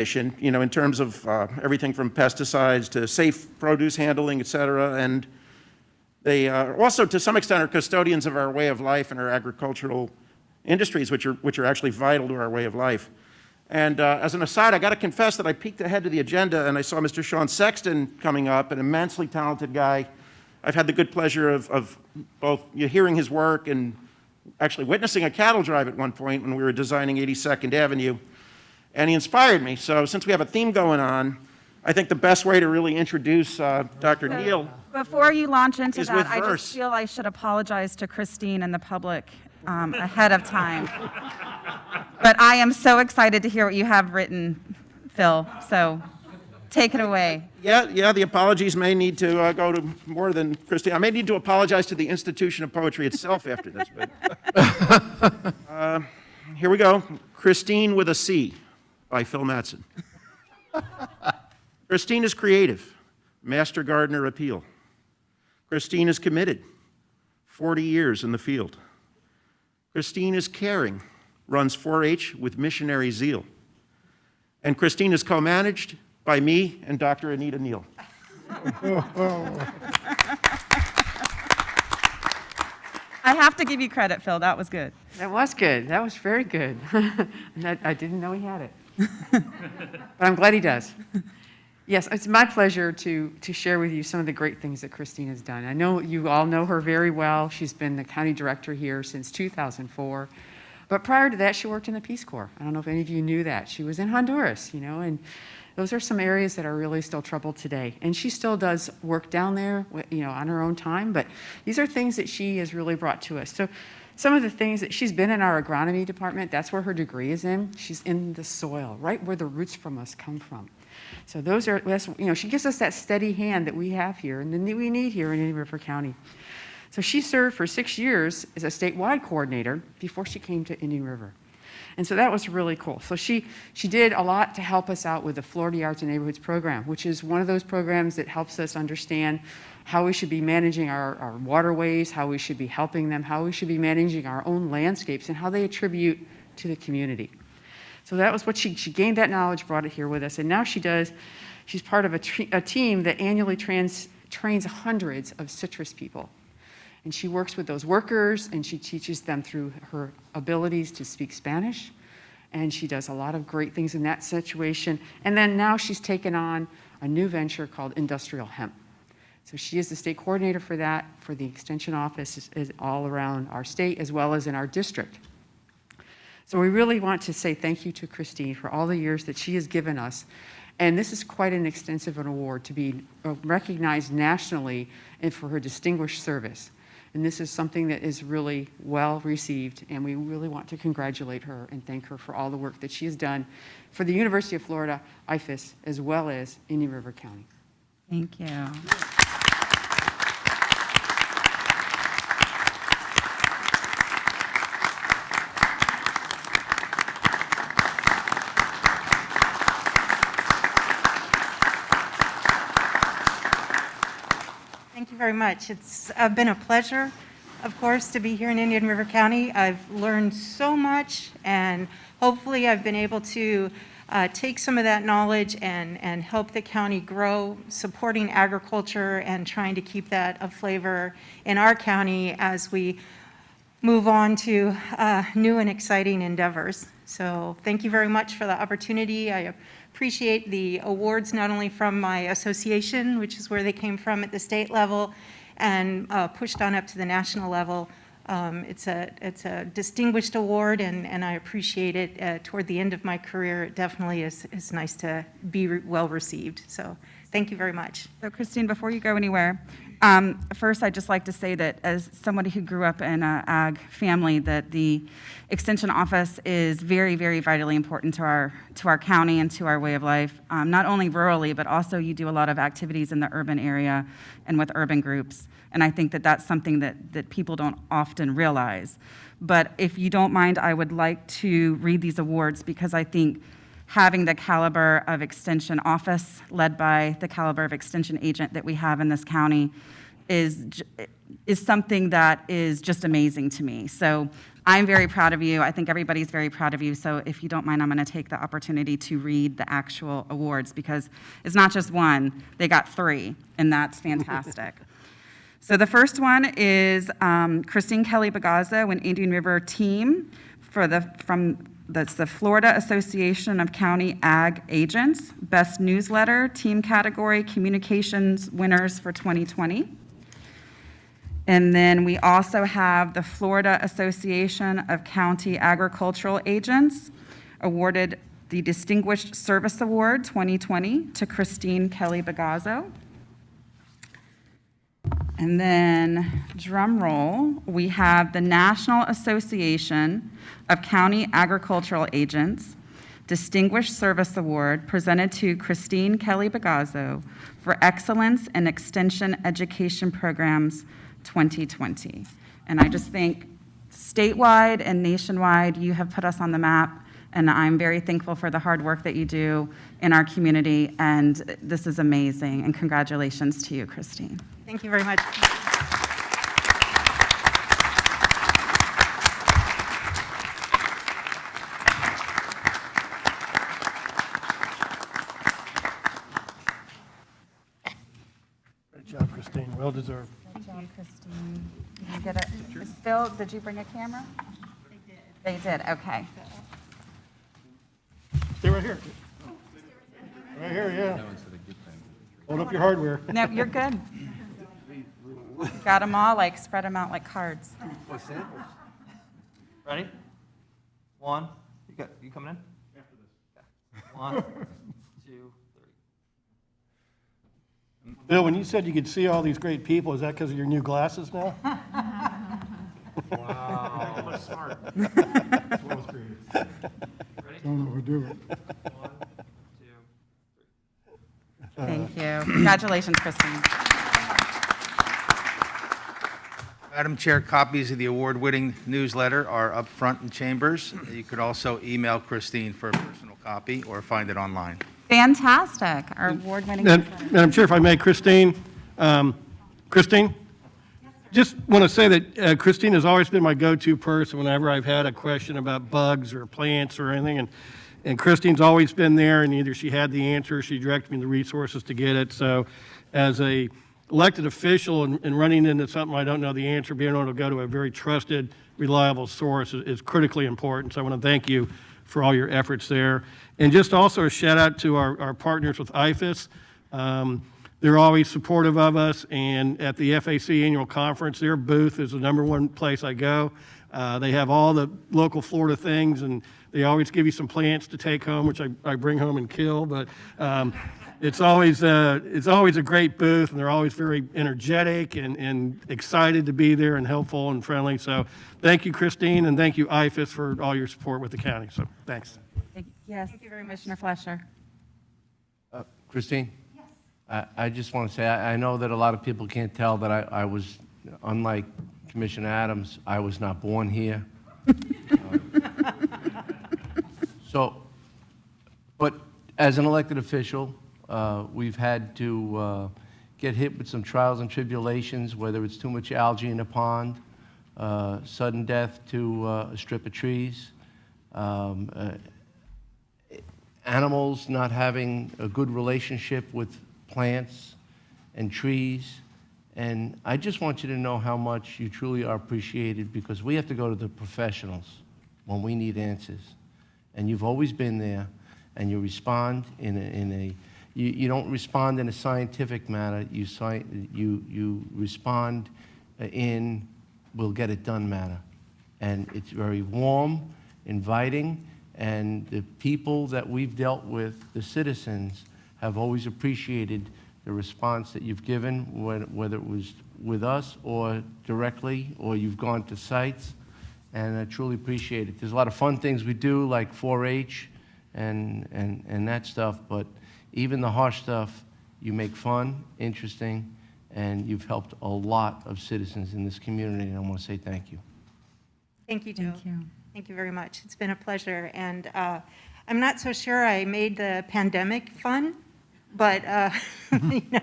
in terms of everything from pesticides to safe produce handling, et cetera. And they also, to some extent, are custodians of our way of life and our agricultural industries, which are actually vital to our way of life. And as an aside, I got to confess that I peeked ahead to the agenda and I saw Mr. Sean Sexton coming up, an immensely talented guy. I've had the good pleasure of both hearing his work and actually witnessing a cattle drive at one point when we were designing 82nd Avenue. And he inspired me. So since we have a theme going on, I think the best way to really introduce Dr. Neal. Before you launch into that, I verse. just feel I should apologize to Christine and the public ahead of time. But I am so excited to hear what you have written, Phil. So take it away. Yeah, the apologies may need to go to more than Christine. I may need to apologize to the institution of poetry itself after this. But here we go. Christine with a C by Phil Mattson. Christine is creative, master gardener appeal. Christine is committed, 40 years in the field. Christine is caring, runs 4-H with missionary zeal. And Christine is co-managed by me and Dr. Anita Neal. I have to give you credit, Phil. That was good. That was good. That was very good. I didn't know he had it. But I'm glad he does. Yes, it's my pleasure to share with you some of the great things that Christine has done. I know you all know her very well. She's been the county director here since 2004. But prior to that, she worked in the Peace Corps. I don't know if any of you knew that. She was in Honduras, and those are some areas that are really still troubled today. And she still does work down there, on her own time. But these are things that she has really brought to us. So some of the things that she's been in our agronomy department, that's where her degree is in. She's in the soil, right where the roots from us come from. So she gives us that steady hand that we have here and that we need here in Indian River County. So she served for 6 years as a statewide coordinator before she came to Indian River. And so that was really cool. So she did a lot to help us out with the Florida Arts and Neighborhoods program, which is one of those programs that helps us understand how we should be managing our waterways, how we should be helping them, how we should be managing our own landscapes, and how they attribute to the community. So that was what she gained that knowledge, brought it here with us, and now she's part of a team that annually trains hundreds of citrus people. And she works with those workers, and she teaches them through her abilities to speak Spanish, and she does a lot of great things in that situation. And then now she's taken on a new venture called Industrial Hemp. So she is the state coordinator for that, for the extension office is all around our state as well as in our district. So we really want to say thank you to Christine for all the years that she has given us. And this is quite an extensive award to be recognized nationally and for her distinguished service. And this is something that is really well received, and we really want to congratulate her and thank her for all the work that she has done for the University of Florida, IFAS, as well as Indian River County. Thank you. Thank you very much. It's been a pleasure, of course, to be here in Indian River County. I've learned so much, and hopefully I've been able to take some of that knowledge and help the county grow, supporting agriculture and trying to keep that a flavor in our county as we move on to new and exciting endeavors. So thank you very much for the opportunity. I appreciate the awards, not only from my association, which is where they came from at the state level, and pushed on up to the national level. It's a distinguished award, and I appreciate it. Toward the end of my career, it definitely is nice to be well received. So thank you very much. So Christine, before you go anywhere, first I'd just like to say that as somebody who grew up in an ag family, that the Extension Office is very, very vitally important to our county and to our way of life, not only rurally, but also you do a lot of activities in the urban area and with urban groups. And I think that that's something that people don't often realize. But if you don't mind, I would like to read these awards because I think having the caliber of Extension Office led by the caliber of Extension agent that we have in this county is something that is just amazing to me. So I'm very proud of you. I think everybody's very proud of you. So if you don't mind, I'm going to take the opportunity to read the actual awards, because it's not just one, they got 3, and that's fantastic. So the first one is Christine Kelly Bagazzo and Indian River team that's the Florida Association of County Ag Agents, Best Newsletter, Team Category, Communications winners for 2020. And then we also have the Florida Association of County Agricultural Agents, awarded the Distinguished Service Award 2020 to Christine Kelly Bagazzo. And then, drum roll, we have the National Association of County Agricultural Agents Distinguished Service Award presented to Christine Kelly Bagazzo for Excellence in Extension Education Programs 2020. And I just think statewide and nationwide, you have put us on the map, and I'm very thankful for the hard work that you do in our community, and this is amazing, and congratulations to you, Christine. Thank you very much. Great job, Christine. Well deserved. Good job, Christine. Did you get it? Phil, did you bring a camera? They did. They did, okay. Stay right here. Right here, yeah. Hold up your hardware. No, you're good. Got them all, like, spread them out like cards. Ready? 1. You coming in? After this. 1, 2, 3. Bill, when you said you could see all these great people, is that because of your new glasses now? Wow. Smart. Ready? Don't overdo it. 1, 2. Thank you. Congratulations, Christine. Madam Chair, copies of the award-winning newsletter are up front in chambers. You could also email Christine for a personal copy or find it online. Fantastic. Our award-winning. Madam Chair, if I may, Christine, just want to say that Christine has always been my go-to person whenever I've had a question about bugs or plants or anything, and Christine's always been there, and either she had the answer or she directed me the resources to get it. So as a elected official and running into something I don't know the answer, being able to go to a very trusted, reliable source is critically important. So I want to thank you for all your efforts there. And just also a shout out to our partners with IFAS. They're always supportive of us, and at the FAC annual conference, their booth is the #1 place I go. They have all the local Florida things, and they always give you some plants to take home, which I bring home and kill, but it's always a great booth, and they're always very energetic and excited to be there and helpful and friendly. So thank you, Christine, and thank you, IFAS, for all your support with the county. So thanks. Yes, thank you very much, Commissioner Fleischer. Christine? Yes. I just want to say, I know that a lot of people can't tell that I was, unlike Commissioner Adams, I was not born here. But as an elected official, we've had to get hit with some trials and tribulations, whether it's too much algae in a pond, sudden death to a strip of trees, animals not having a good relationship with plants and trees. And I just want you to know how much you truly are appreciated, because we have to go to the professionals when we need answers. And you've always been there, and you respond you don't respond in a scientific manner, you respond in we'll get it done manner. And it's very warm, inviting, and the people that we've dealt with, the citizens, have always appreciated the response that you've given, whether it was with us or directly, or you've gone to sites, and I truly appreciate it. There's a lot of fun things we do, like 4-H and that stuff, but even the harsh stuff, you make fun, interesting, and you've helped a lot of citizens in this community, and I want to say thank you. Thank you, Joe. Thank you. Thank you very much. It's been a pleasure. And I'm not so sure I made the pandemic fun, But, you know,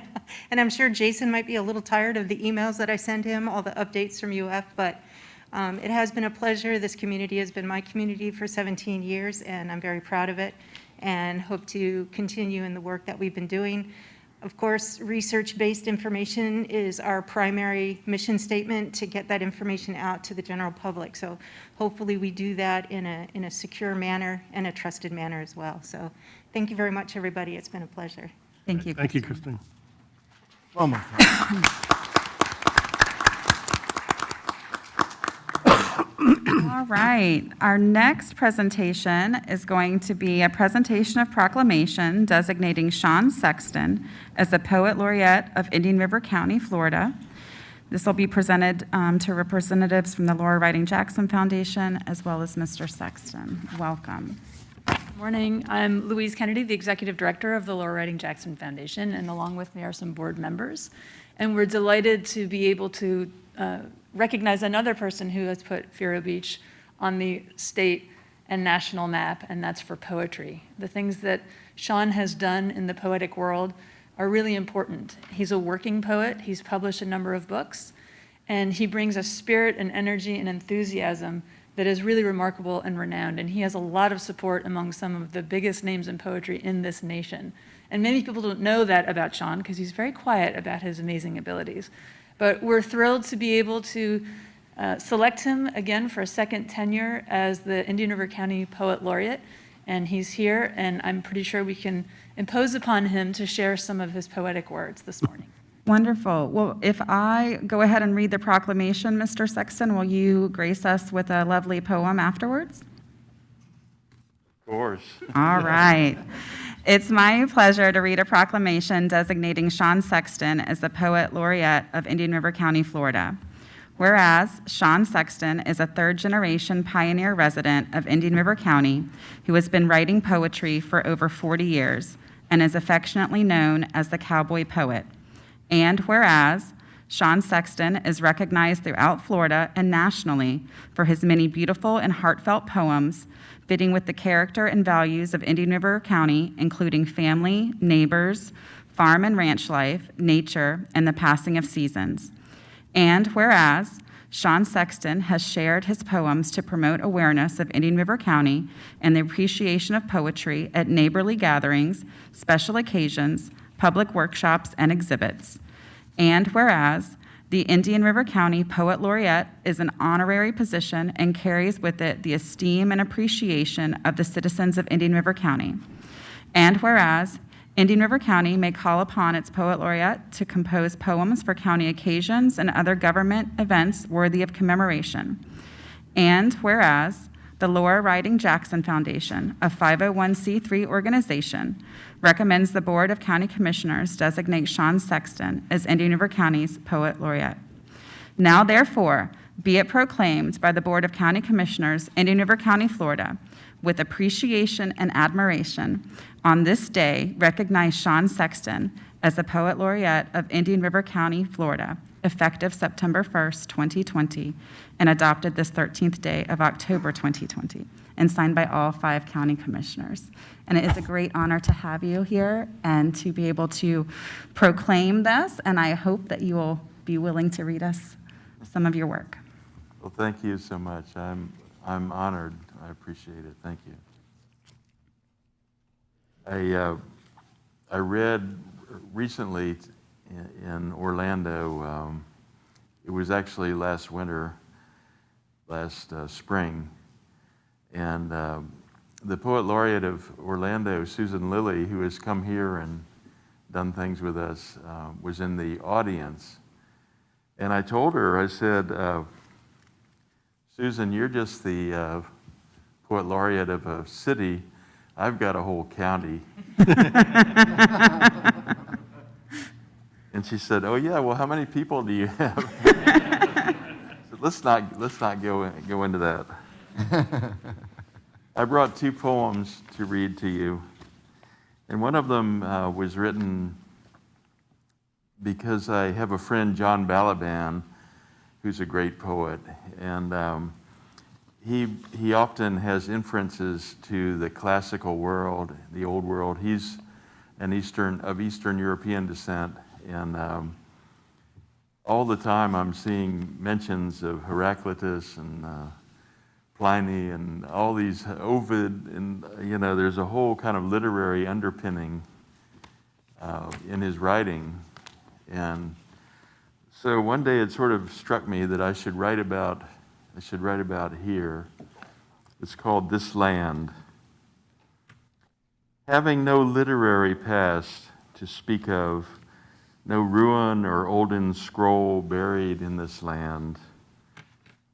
and I'm sure Jason might be a little tired of the emails that I send him, all the updates from UF, but it has been a pleasure. This community has been my community for 17 years, and I'm very proud of it, and hope to continue in the work that we've been doing. Of course, research-based information is our primary mission statement, to get that information out to the general public. So hopefully we do that in a secure manner and a trusted manner as well. So thank you very much, everybody. It's been a pleasure. Thank you. Thank you, Christine. Oh, my God. All right, our next presentation is going to be a presentation of proclamation designating Sean Sexton as the Poet Laureate of Indian River County, Florida. This will be presented to representatives from the Laura Riding Jackson Foundation, as well as Mr. Sexton. Welcome. Morning. I'm Louise Kennedy, the Executive Director of the Laura Riding Jackson Foundation, and along with me are some board members. And we're delighted to be able to recognize another person who has put Vero Beach on the state and national map, and that's for poetry. The things that Sean has done in the poetic world are really important. He's a working poet. He's published a number of books, and he brings a spirit and energy and enthusiasm that is really remarkable and renowned. And he has a lot of support among some of the biggest names in poetry in this nation. And many people don't know that about Sean because he's very quiet about his amazing abilities. But we're thrilled to be able to select him again for a second tenure as the Indian River County Poet Laureate. And he's here, and I'm pretty sure we can impose upon him to share some of his poetic words this morning. Wonderful. Well, if I go ahead and read the proclamation, Mr. Sexton, will you grace us with a lovely poem afterwards? Of course. All right. It's my pleasure to read a proclamation designating Sean Sexton as the Poet Laureate of Indian River County, Florida. Whereas Sean Sexton is a third-generation pioneer resident of Indian River County who has been writing poetry for over 40 years and is affectionately known as the Cowboy Poet. And whereas Sean Sexton is recognized throughout Florida and nationally for his many beautiful and heartfelt poems fitting with the character and values of Indian River County, including family, neighbors, farm and ranch life, nature, and the passing of seasons. And whereas Sean Sexton has shared his poems to promote awareness of Indian River County and the appreciation of poetry at neighborly gatherings, special occasions, public workshops, and exhibits. And whereas the Indian River County Poet Laureate is an honorary position and carries with it the esteem and appreciation of the citizens of Indian River County. And whereas Indian River County may call upon its Poet Laureate to compose poems for county occasions and other government events worthy of commemoration. And whereas the Laura Riding Jackson Foundation, a 501c3 organization, recommends the Board of County Commissioners designate Sean Sexton as Indian River County's Poet Laureate. Now, therefore, be it proclaimed by the Board of County Commissioners, Indian River County, Florida, with appreciation and admiration, on this day, recognize Sean Sexton as the Poet Laureate of Indian River County, Florida, effective September 1st, 2020, and adopted this 13th day of October 2020, and signed by all 5 county commissioners. And it is a great honor to have you here and to be able to proclaim this, and I hope that you will be willing to read us some of your work. Well, thank you so much. I'm honored. I appreciate it. Thank you. I read recently in Orlando. It was actually last winter, last spring, and the Poet Laureate of Orlando, Susan Lilly, who has come here and done things with us, was in the audience. And I told her, I said, Susan, you're just the Poet Laureate of a city. I've got a whole county. And she said, oh yeah, well, how many people do you have? So let's not go into that. I brought 2 poems to read to you. And one of them was written because I have a friend, John Balaban, who's a great poet. And he often has inferences to the classical world, the old world. He's and of Eastern European descent. And all the time I'm seeing mentions of Heraclitus and Pliny and all these, Ovid, and there's a whole kind of literary underpinning in his writing. And so one day it sort of struck me that I should write about here. It's called This Land. Having no literary past to speak of, no ruin or olden scroll buried in this land,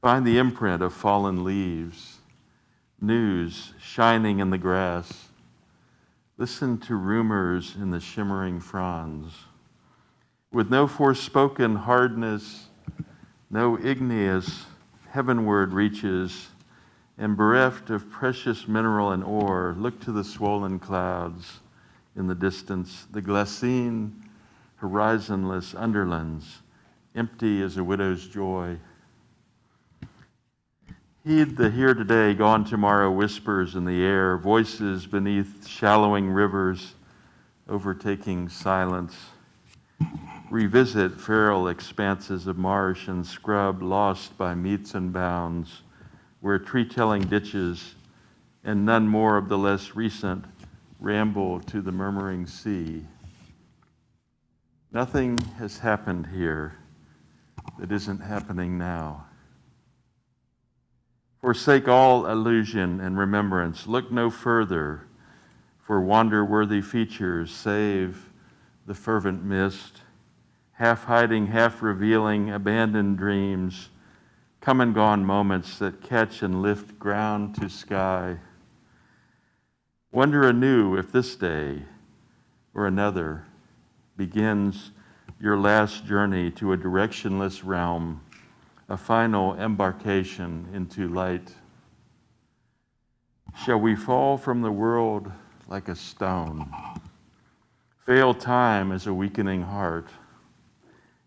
find the imprint of fallen leaves, news shining in the grass. Listen to rumors in the shimmering fronds. With no forspoken hardness, no igneous heavenward reaches, and bereft of precious mineral and ore, look to the swollen clouds in the distance, the glassine, horizonless underlands, empty as a widow's joy. Heed the here today, gone tomorrow whispers in the air, voices beneath shallowing rivers, overtaking silence. Revisit feral expanses of marsh and scrub lost by meets and bounds, where tree-telling ditches and none more of the less recent ramble to the murmuring sea. Nothing has happened here that isn't happening now. Forsake all illusion and remembrance. Look no further for wander-worthy features save the fervent mist, half hiding, half revealing abandoned dreams, come and gone moments that catch and lift ground to sky. Wonder anew if this day or another begins your last journey to a directionless realm, a final embarkation into light. Shall we fall from the world like a stone, fail time as a weakening heart,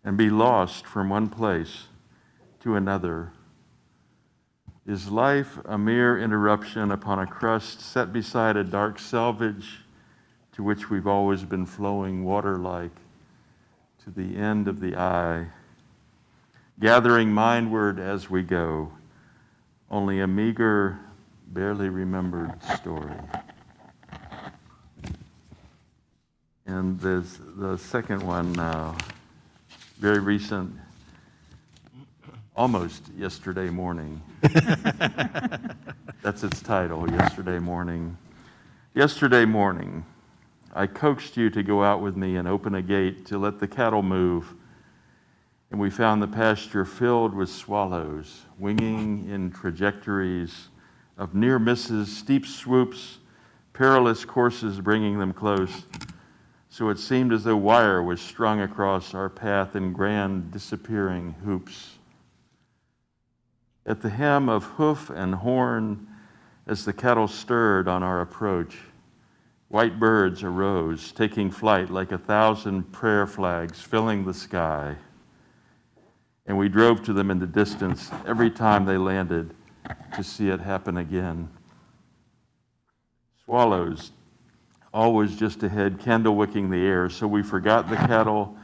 and be lost from one place to another? Is life a mere interruption upon a crust set beside a dark selvage to which we've always been flowing water-like to the end of the eye, gathering mindward as we go, only a meager, barely remembered story? And there's the second one, very recent, almost yesterday morning. That's its title, Yesterday Morning. Yesterday morning, I coaxed you to go out with me and open a gate to let the cattle move, and we found the pasture filled with swallows, winging in trajectories of near misses, steep swoops, perilous courses bringing them close, so it seemed as though wire was strung across our path in grand disappearing hoops. At the hem of hoof and horn, as the cattle stirred on our approach, white birds arose, taking flight like 1,000 prayer flags filling the sky. And we drove to them in the distance every time they landed to see it happen again. Swallows, always just ahead, candle wicking the air, so we forgot the cattle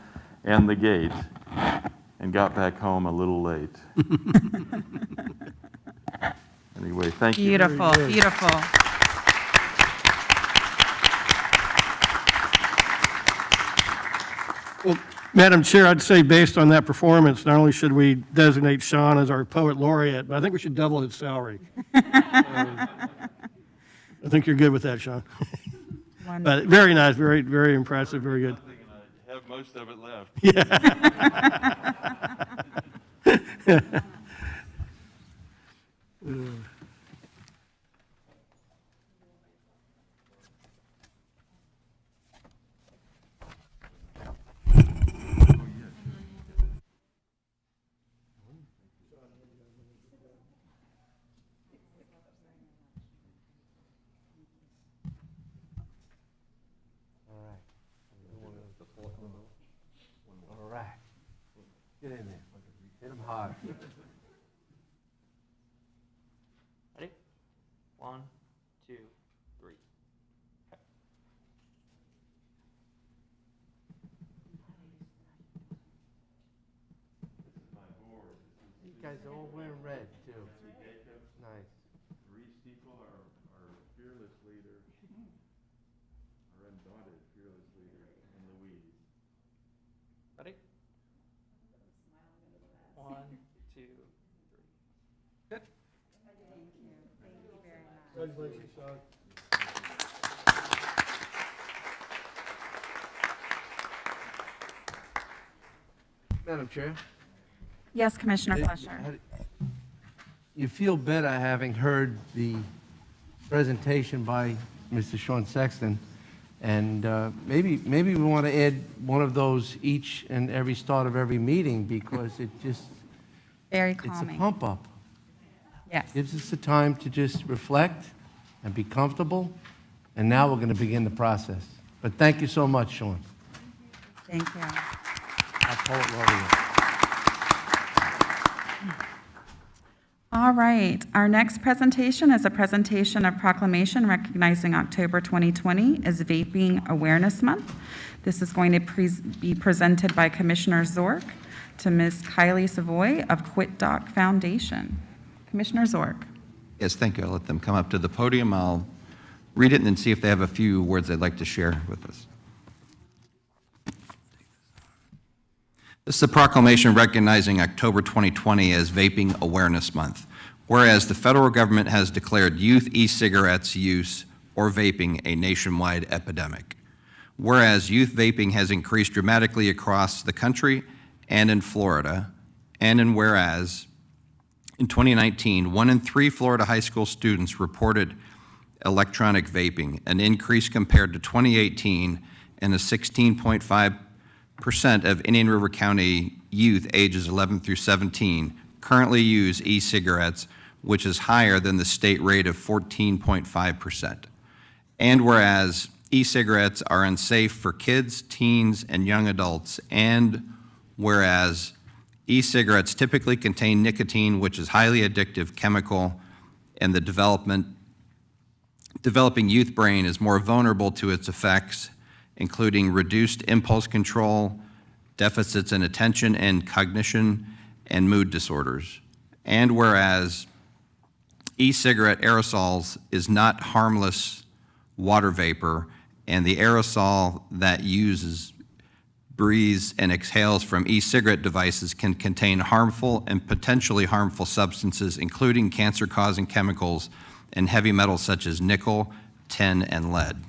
and the gate and got back home a little late. Anyway, thank you. Beautiful, beautiful. Well, Madam Chair, I'd say based on that performance, not only should we designate Sean as our poet laureate, but I think we should double his salary. I think you're good with that, Sean. But very nice, very, very impressive, very good. I have most of it left. All right. Get in there. Hit him hard. Ready? 1, 2, 3. guys are all wearing red, too. Nice. Marie Steeple, our fearless leader, our undaunted fearless leader, and Louise. Ready? 1, 2, 3. Good. Congratulations, Sean. Madam Chair? Yes, Commissioner Fletcher. You feel better having heard the presentation by Mr. Sean Sexton, and maybe we want to add one of those each and every start of every meeting, because it's Very a calming. pump up. Yes. Gives us the time to just reflect and be comfortable, and now we're going to begin the process. But thank you so much, Sean. Thank you. Our poet laureate. All right, our next presentation is a presentation of proclamation recognizing October 2020 as Vaping Awareness Month. This is going to be presented by Commissioner Zork to Ms. Kylie Savoy of Quit Doc Foundation. Commissioner Zork. Yes, thank you. I'll let them come up to the podium. I'll read it and then see if they have a few words they'd like to share with us. This is a proclamation recognizing October 2020 as Vaping Awareness Month. Whereas the federal government has declared youth e-cigarettes use or vaping a nationwide epidemic. Whereas youth vaping has increased dramatically across the country and in Florida. And whereas in 2019, 1 in 3 Florida high school students reported electronic vaping, an increase compared to 2018, and a 16.5% of Indian River County youth ages 11 through 17 currently use e-cigarettes, which is higher than the state rate of 14.5%. And whereas e-cigarettes are unsafe for kids, teens, and young adults, and whereas e-cigarettes typically contain nicotine, which is highly addictive chemical, and the developing youth brain is more vulnerable to its effects, including reduced impulse control, deficits in attention and cognition, and mood disorders. And whereas e-cigarette aerosols is not harmless water vapor, and the aerosol that uses, breathes, and exhales from e-cigarette devices can contain harmful and potentially harmful substances, including cancer-causing chemicals and heavy metals such as nickel, tin, and lead.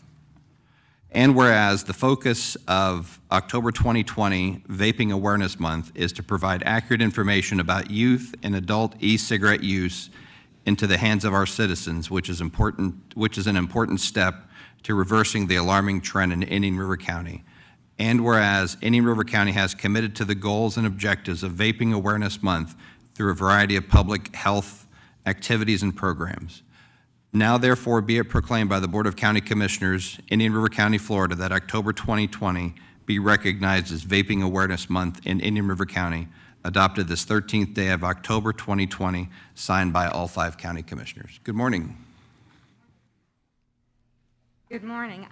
And whereas the focus of October 2020 Vaping Awareness Month is to provide accurate information about youth and adult e-cigarette use into the hands of our citizens, which is an important step to reversing the alarming trend in Indian River County. And whereas Indian River County has committed to the goals and objectives of Vaping Awareness Month through a variety of public health activities and programs. Now therefore be it proclaimed by the Board of County Commissioners, Indian River County, Florida, that October 2020 be recognized as Vaping Awareness Month in Indian River County, adopted this 13th day of October 2020, signed by all 5 county commissioners. Good morning. Good morning.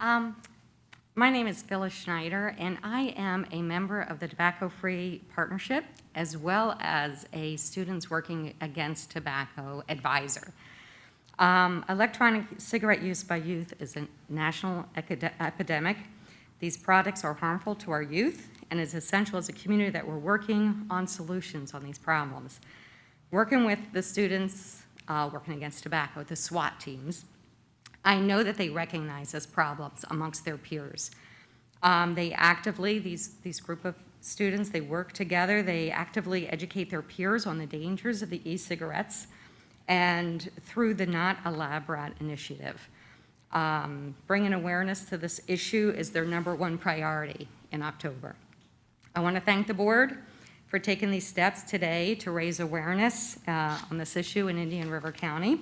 My name is Phyllis Schneider, and I am a member of the Tobacco-Free Partnership, as well as a Students Working Against Tobacco advisor. Electronic cigarette use by youth is a national epidemic. These products are harmful to our youth, and it's essential as a community that we're working on solutions on these problems. Working with the students working against tobacco, the SWAT teams, I know that they recognize this problems amongst their peers. They actively, these group of students, they work together, they actively educate their peers on the dangers of the e-cigarettes, and through the Not a Lab Rat initiative. Bringing awareness to this issue is their #1 priority in October. I want to thank the board for taking these steps today to raise awareness on this issue in Indian River County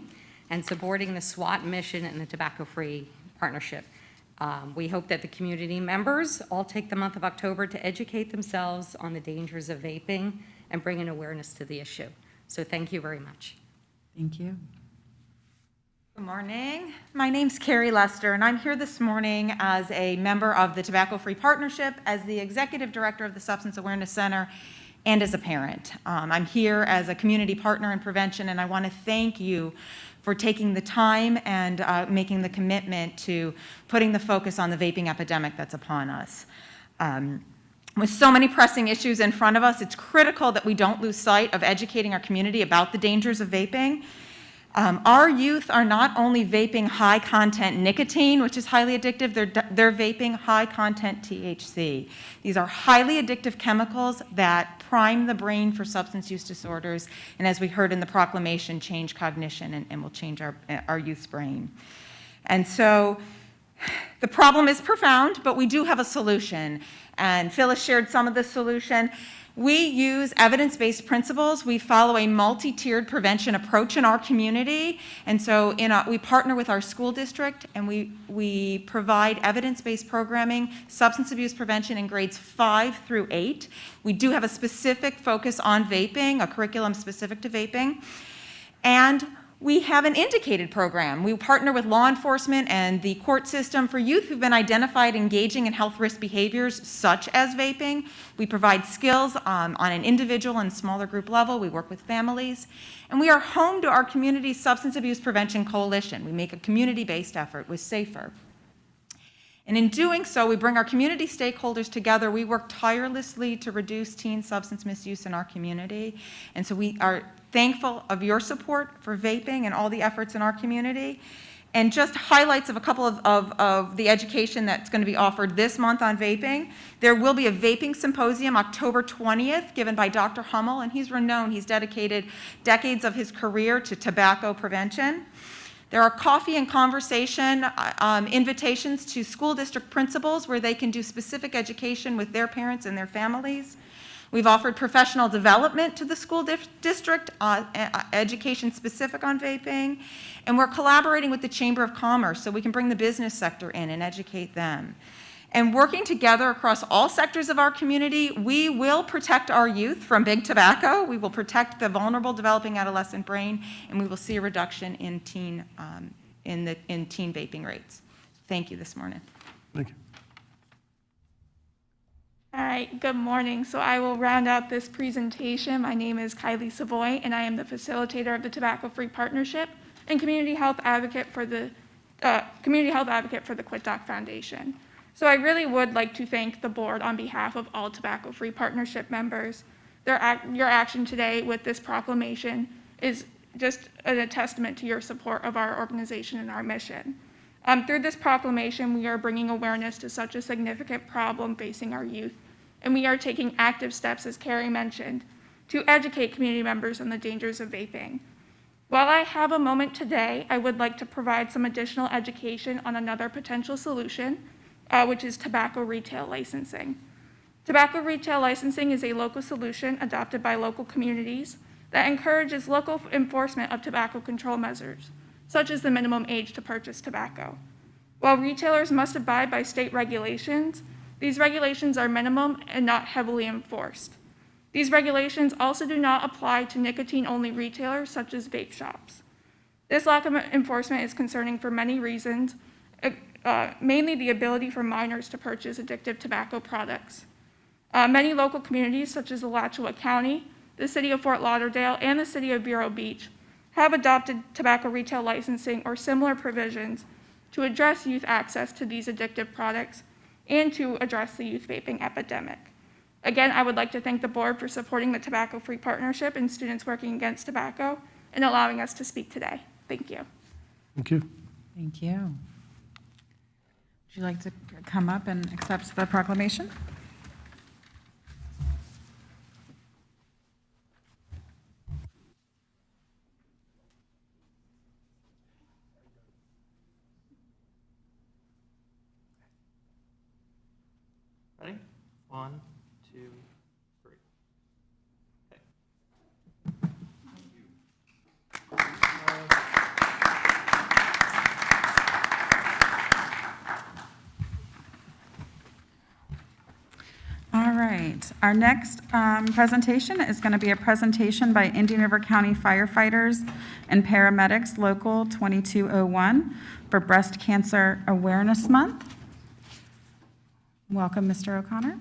and supporting the SWAT mission and the Tobacco-Free Partnership. We hope that the community members all take the month of October to educate themselves on the dangers of vaping and bringing awareness to the issue. So thank you very much. Thank you. Good morning. My name's Carrie Lester, and I'm here this morning as a member of the Tobacco-Free Partnership, as the Executive Director of the Substance Awareness Center, and as a parent. I'm here as a community partner in prevention, and I want to thank you for taking the time and making the commitment to putting the focus on the vaping epidemic that's upon us. With so many pressing issues in front of us, it's critical that we don't lose sight of educating our community about the dangers of vaping. Our youth are not only vaping high-content nicotine, which is highly addictive, they're vaping high-content THC. These are highly addictive chemicals that prime the brain for substance use disorders, and as we heard in the proclamation, change cognition and will change our youth's brain. And so the problem is profound, but we do have a solution. And Phyllis shared some of the solution. We use evidence-based principles. We follow a multi-tiered prevention approach in our community. And so we partner with our school district, and we provide evidence-based programming, substance abuse prevention in grades 5 through 8. We do have a specific focus on vaping, a curriculum specific to vaping. And we have an indicated program. We partner with law enforcement and the court system for youth who've been identified engaging in health risk behaviors such as vaping. We provide skills on an individual and smaller group level. We work with families. And we are home to our community substance abuse prevention coalition. We make a community-based effort with SAFER. And in doing so, we bring our community stakeholders together. We work tirelessly to reduce teen substance misuse in our community. And so we are thankful of your support for vaping and all the efforts in our community. And just highlights of a couple of the education that's going to be offered this month on vaping. There will be a vaping symposium October 20th given by Dr. Hummel, and he's renowned. He's dedicated decades of his career to tobacco prevention. There are coffee and conversation invitations to school district principals where they can do specific education with their parents and their families. We've offered professional development to the school district, education specific on vaping, and we're collaborating with the Chamber of Commerce so we can bring the business sector in and educate them. And working together across all sectors of our community, we will protect our youth from big tobacco, we will protect the vulnerable developing adolescent brain, and we will see a reduction in teen vaping rates. Thank you this morning. Thank you. All right, good morning. So I will round out this presentation. My name is Kylie Savoy, and I am the facilitator of the Tobacco-Free Partnership and community health advocate for the Quit Doc Foundation. So I really would like to thank the board on behalf of all Tobacco-Free Partnership members. Your action today with this proclamation is just a testament to your support of our organization and our mission. Through this proclamation, we are bringing awareness to such a significant problem facing our youth, and we are taking active steps, as Carrie mentioned, to educate community members on the dangers of vaping. While I have a moment today, I would like to provide some additional education on another potential solution, which is tobacco retail licensing. Tobacco retail licensing is a local solution adopted by local communities that encourages local enforcement of tobacco control measures, such as the minimum age to purchase tobacco. While retailers must abide by state regulations, these regulations are minimum and not heavily enforced. These regulations also do not apply to nicotine-only retailers such as vape shops. This lack of enforcement is concerning for many reasons, mainly the ability for minors to purchase addictive tobacco products. Many local communities, such as Alachua County, the City of Fort Lauderdale, and the City of Vero Beach, have adopted tobacco retail licensing or similar provisions to address youth access to these addictive products and to address the youth vaping epidemic. Again, I would like to thank the board for supporting the Tobacco-Free Partnership and Students Working Against Tobacco and allowing us to speak today. Thank you. Thank you. Thank you. Would you like to come up and accept the proclamation? Ready? 1, 2, 3. All right, our next presentation is going to be a presentation by Indian River County firefighters and paramedics Local 2201 for Breast Cancer Awareness Month. Welcome, Mr. O'Connor.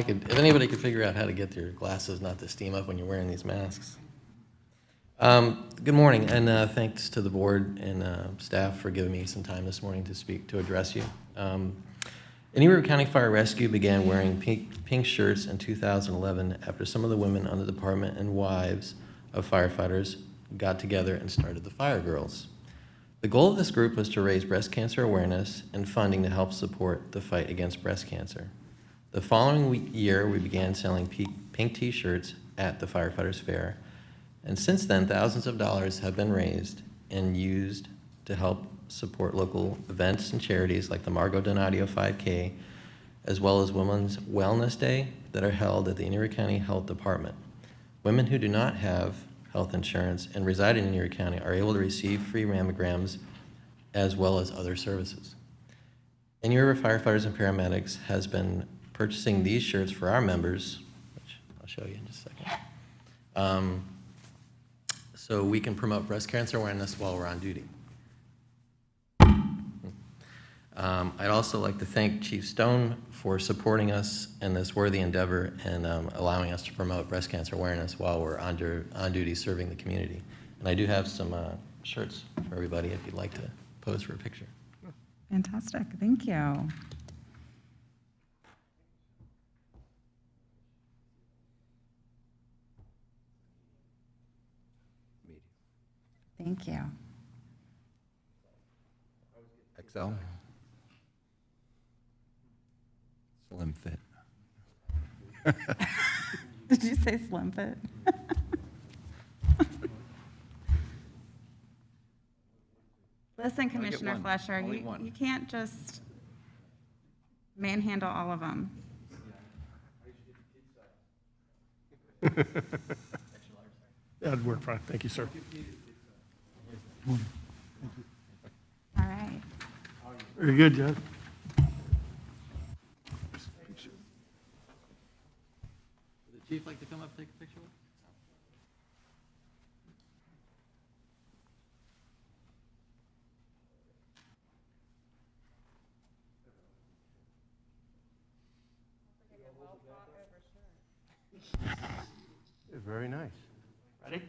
if anybody could figure out how to get your glasses not to steam up when you're wearing these masks. Good morning, and thanks to the board and staff for giving me some time this morning to address you. Erie River County Fire Rescue began wearing pink shirts in 2011 after some of the women on the department and wives of firefighters got together and started the Fire Girls. The goal of this group was to raise breast cancer awareness and funding to help support the fight against breast cancer. The following year, we began selling pink t-shirts at the Firefighters Fair, and since then, thousands of dollars have been raised and used to help support local events and charities like the Margot Donadio 5K, as well as Women's Wellness Day that are held at the Erie County Health Department. Women who do not have health insurance and reside in Erie County are able to receive free mammograms as well as other services. Erie River Firefighters and Paramedics has been purchasing these shirts for our members, which I'll show you in just a second, so we can promote breast cancer awareness while we're on duty. I'd also like to thank Chief Stone for supporting us in this worthy endeavor and allowing us to promote breast cancer awareness while we're on duty serving the community. And I do have some shirts for everybody if you'd like to pose for a picture. Fantastic, thank you. Thank you. XL. Slim fit. Did you say slim fit? Listen, Commissioner one. Fletcher, Only you one. can't just manhandle all of them. That'd work fine. Thank you, sir. All right. Very good, Judge. Would the chief like to come up and take a picture with us? Very nice. Ready?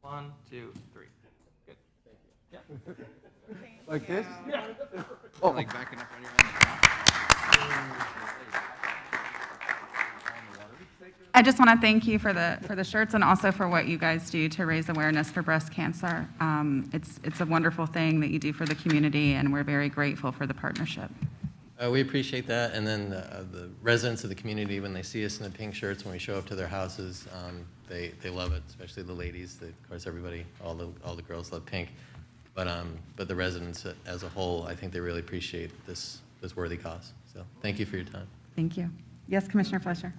One, two, three. Good. Thank you. Yeah. Like this? Like backing up on your own. I just want to thank you for the shirts and also for what you guys do to raise awareness for breast cancer. It's a wonderful thing that you do for the community, and we're very grateful for the partnership. We appreciate that, and then the residents of the community, when they see us in the pink shirts, when we show up to their houses, they love it, especially the ladies. Of course, everybody, all the girls love pink, but the residents as a whole, I think they really appreciate this worthy cause. So thank you for your time. Thank you. Yes, Commissioner Fletcher.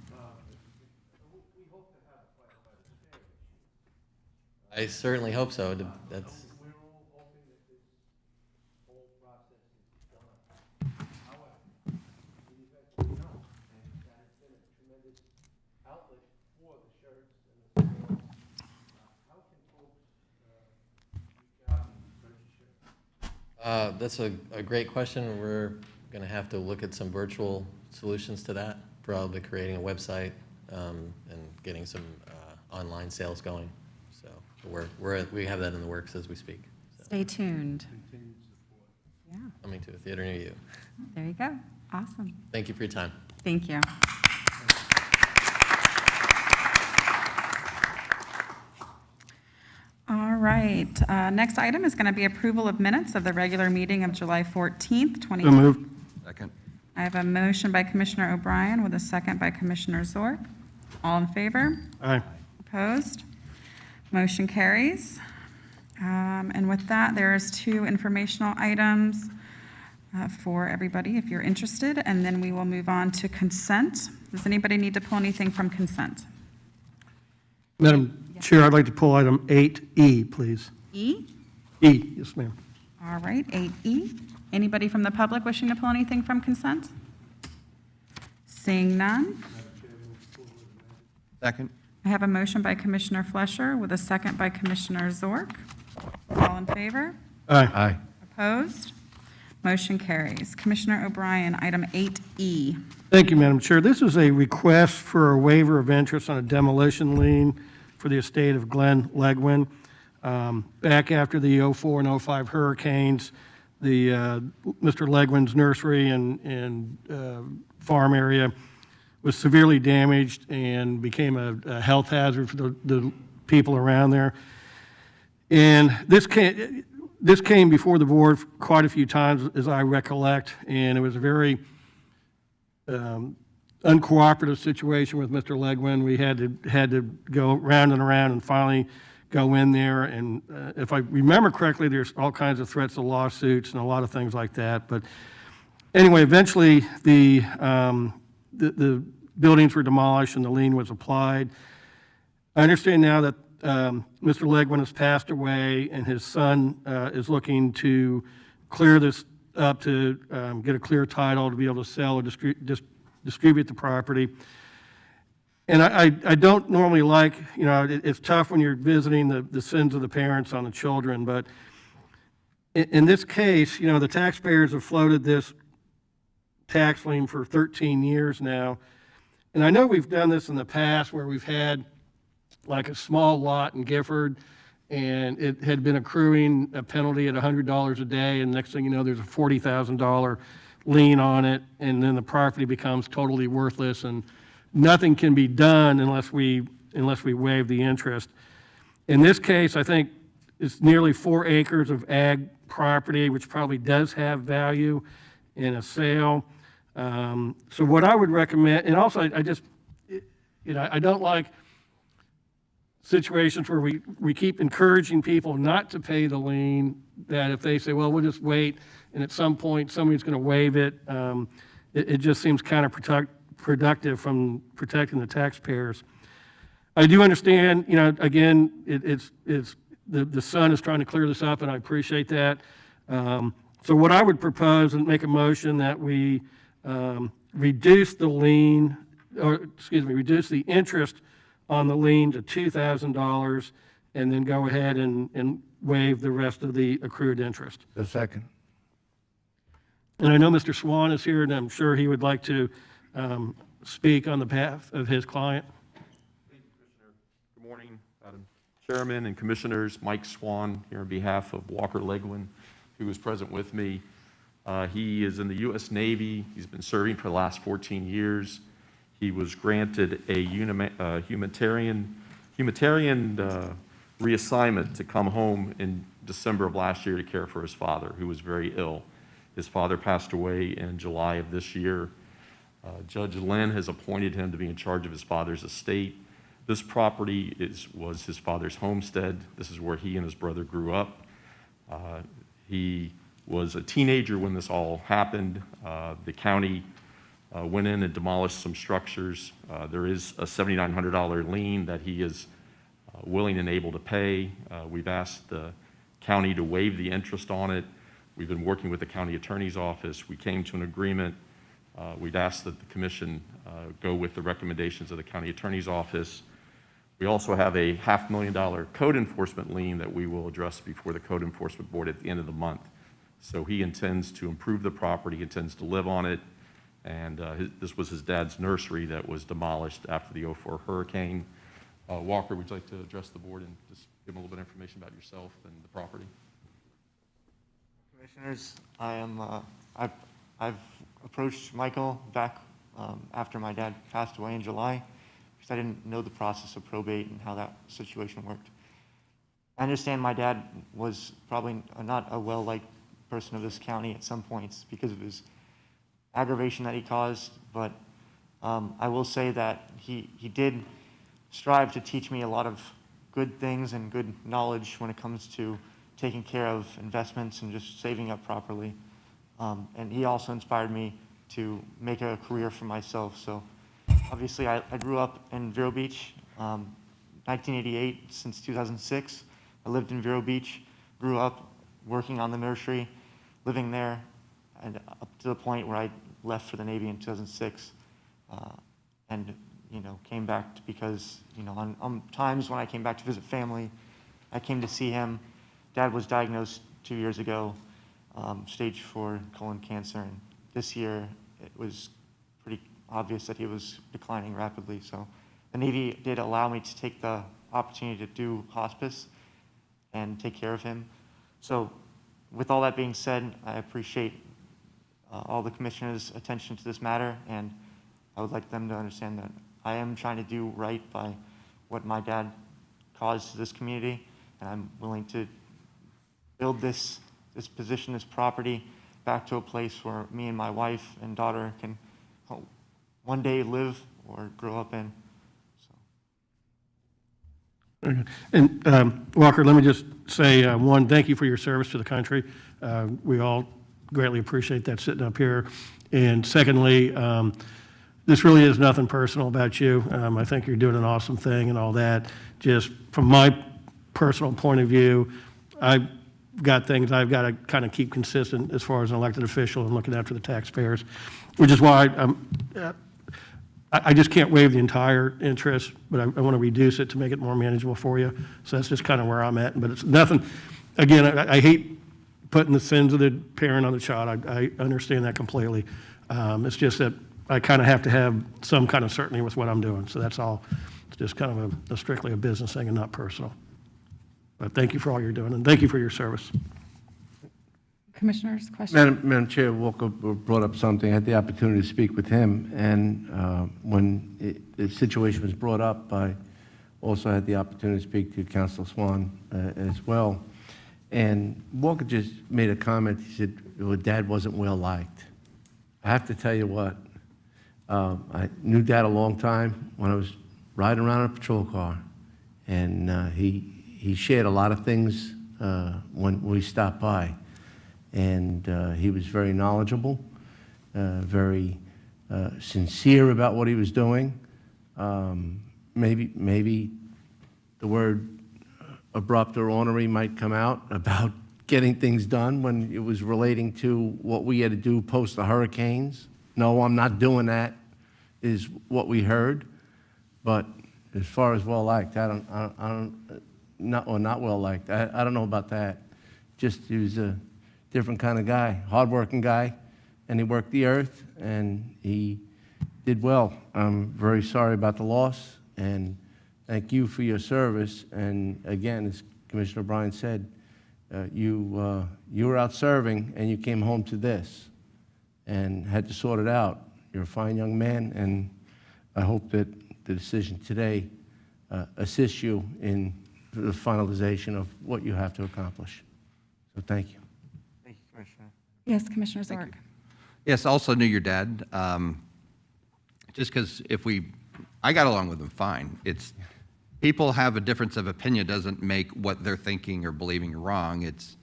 I certainly hope so. That's. That's a great question. We're going to have to look at some virtual solutions to that, probably creating a website and getting some online sales going. So we have that in the works as we speak. So, Stay tuned. Yeah, coming to a theater near you. there you go. Awesome. Thank you for your time. Thank you. All right, next item is going to be approval of minutes of the regular meeting of July 14th, 2020. So moved. Second. I have a motion by Commissioner O'Brien with a second by Commissioner Zork. All in favor? Aye. Opposed? Motion carries. And with that, there's two informational items for everybody if you're interested, and then we will move on to consent. Does anybody need to pull anything from consent? Madam Chair, I'd like to pull item 8E, please. E? E, yes, ma'am. All right, 8E. Anybody from the public wishing to pull anything from consent? Seeing none. Second. I have a motion by Commissioner Fletcher with a second by Commissioner Zork. All in favor? Aye. Opposed? Motion carries. Commissioner O'Brien, item 8E. Thank you, Madam Chair. This is a request for a waiver of interest on a demolition lien for the estate of Glenn Legwin. Back after the '04 and '05 hurricanes, the Mr. Legwin's nursery and farm area was severely damaged and became a health hazard for the people around there. And this came before the board quite a few times, as I recollect, and it was a very uncooperative situation with Mr. Legwin. We had to go round and around and finally go in there. And if I remember correctly, there's all kinds of threats of lawsuits and a lot of things like that. But anyway, eventually the buildings were demolished and the lien was applied. I understand now that Mr. Legwin has passed away and his son is looking to clear this up to get a clear title to be able to sell or distribute the property. And I don't normally like, it's tough when you're visiting the sins of the parents on the children, but in this case, the taxpayers have floated this tax lien for 13 years now. And I know we've done this in the past where we've had like a small lot in Gifford and it had been accruing a penalty at $100 a day, and next thing you know, there's a $40,000 lien on it, and then the property becomes totally worthless, and nothing can be done unless we waive the interest. In this case, I think it's nearly 4 acres of ag property, which probably does have value in a sale. So what I would recommend, and also I don't like situations where we keep encouraging people not to pay the lien, that if they say, well, we'll just wait, and at some point somebody's going to waive it, it just seems counterproductive from protecting the taxpayers. I do understand, again, it's the son is trying to clear this up, and I appreciate that. So what I would propose and make a motion that we reduce the lien, reduce the interest on the lien to $2,000 and then go ahead and waive the rest of the accrued interest. A second. And I know Mr. Swan is here, and I'm sure he would like to speak on the behalf of his client. Thank you, Commissioner. Good morning, Madam Chairman and Commissioners. Mike Swan here on behalf of Walker Legwin, who is present with me. He is in the U.S. Navy. He's been serving for the last 14 years. He was granted a humanitarian reassignment to come home in December of last year to care for his father, who was very ill. His father passed away in July of this year. Judge Lynn has appointed him to be in charge of his father's estate. This property was his father's homestead. This is where he and his brother grew up. He was a teenager when this all happened. The county went in and demolished some structures. There is a $7,900 lien that he is willing and able to pay. We've asked the county to waive the interest on it. We've been working with the county attorney's office. We came to an agreement. We'd asked that the commission go with the recommendations of the county attorney's office. We also have a $500,000 code enforcement lien that we will address before the code enforcement board at the end of the month. So he intends to improve the property, intends to live on it, and this was his dad's nursery that was demolished after the '04 hurricane. Walker, would you like to address the board and just give them a little bit of information about yourself and the property? Commissioners, I've approached Michael back after my dad passed away in July, because I didn't know the process of probate and how that situation worked. I understand my dad was probably not a well-liked person of this county at some points because of his aggravation that he caused, but I will say that he did strive to teach me a lot of good things and good knowledge when it comes to taking care of investments and just saving up properly. And he also inspired me to make a career for myself. So obviously I grew up in Vero Beach, 1988 since 2006. I lived in Vero Beach, grew up working on the nursery, living there, and up to the point where I left for the Navy in 2006, and came back because on times when I came back to visit family, I came to see him. Dad was diagnosed 2 years ago, stage 4 colon cancer, and this year it was pretty obvious that he was declining rapidly. So the Navy did allow me to take the opportunity to do hospice and take care of him. So with all that being said, I appreciate all the commissioners' attention to this matter, and I would like them to understand that I am trying to do right by what my dad caused to this community, and I'm willing to build this position, this property, back to a place where me and my wife and daughter can one day live or grow up in. And Walker, let me just say, one, thank you for your service to the country. We all greatly appreciate that sitting up here. And secondly, this really is nothing personal about you. I think you're doing an awesome thing and all that. Just from my personal point of view, I've got things I've got to kind of keep consistent as far as an elected official and looking after the taxpayers, which is why I just can't waive the entire interest, but I want to reduce it to make it more manageable for you. So that's just kind of where I'm at. But it's nothing, again, I hate putting the sins of the parent on the child. I understand that completely. It's just that I kind of have to have some kind of certainty with what I'm doing. So that's all. It's just kind of a strictly a business thing and not personal. But thank you for all you're doing, and thank you for your service. Commissioners, questions? Madam Chair, Walker brought up something. I had the opportunity to speak with him, and when the situation was brought up, I also had the opportunity to speak to Councilor Swan as well. And Walker just made a comment. He said, well, Dad wasn't well liked. I have to tell you what, I knew Dad a long time when I was riding around in a patrol car, and he shared a lot of things when we stopped by. And he was very knowledgeable, very sincere about what he was doing. Maybe the word abrupt or ornery might come out about getting things done when it was relating to what we had to do post the hurricanes. No, I'm not doing that, is what we heard. But as far as well-liked, not well-liked, I don't know about that. Just he was a different kind of guy, hardworking guy, and he worked the earth, and he did well. I'm very sorry about the loss, and thank you for your service. And again, as Commissioner O'Brien said, you were out serving, and you came home to this, and had to sort it out. You're a fine young man, and I hope that the decision today assists you in the finalization of what you have to accomplish. So thank you. Yes, Commissioner Zork. Yes, also knew your dad. Just because I got along with him fine. It's people have a difference of opinion doesn't make what they're thinking or believing wrong. It's,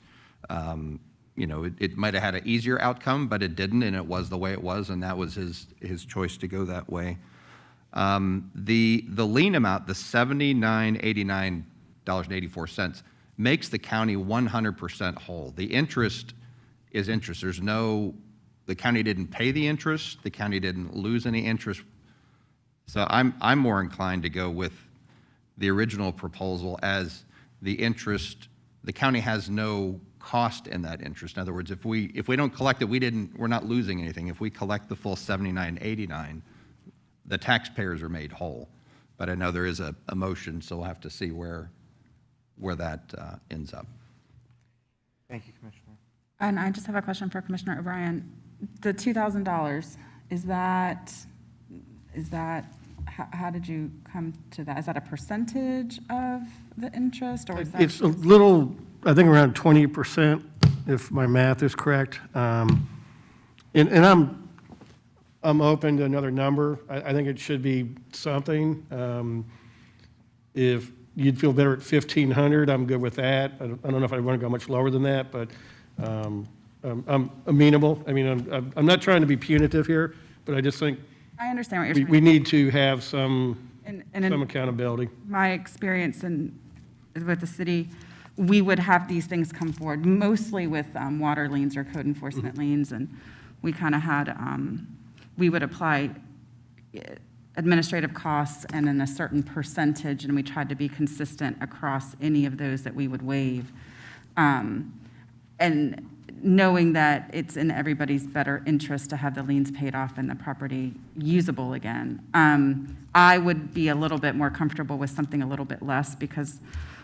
it might have had an easier outcome, but it didn't, and it was the way it was, and that was his choice to go that way. The lien amount, the $79.89.84, makes the county 100% whole. The interest is interest. The county didn't pay the interest. The county didn't lose any interest. So I'm more inclined to go with the original proposal as the interest. The county has no cost in that interest. In other words, if we don't collect it, we're not losing anything. If we collect the full $79.89, the taxpayers are made whole. But I know there is a motion, so we'll have to see where that ends up. Thank you, Commissioner. And I just have a question for Commissioner O'Brien. The $2,000, is that, how did you come to that? Is that a percentage of the interest, or is that? It's a little, I think around 20%, if my math is correct. And I'm open to another number. I think it should be something. If you'd feel better at 1,500, I'm good with that. I don't know if I want to go much lower than that, but I'm amenable. I mean, I'm not trying to be punitive here, but I just think I understand what you're saying. we need to have some in accountability. My experience with the city, we would have these things come forward, mostly with water liens or code enforcement liens, and we kind of had, we would apply administrative costs and then a certain percentage, and we tried to be consistent across any of those that we would waive. and knowing that it's in everybody's better interest to have the liens paid off and the property usable again. I would be a little bit more comfortable with something a little bit less, because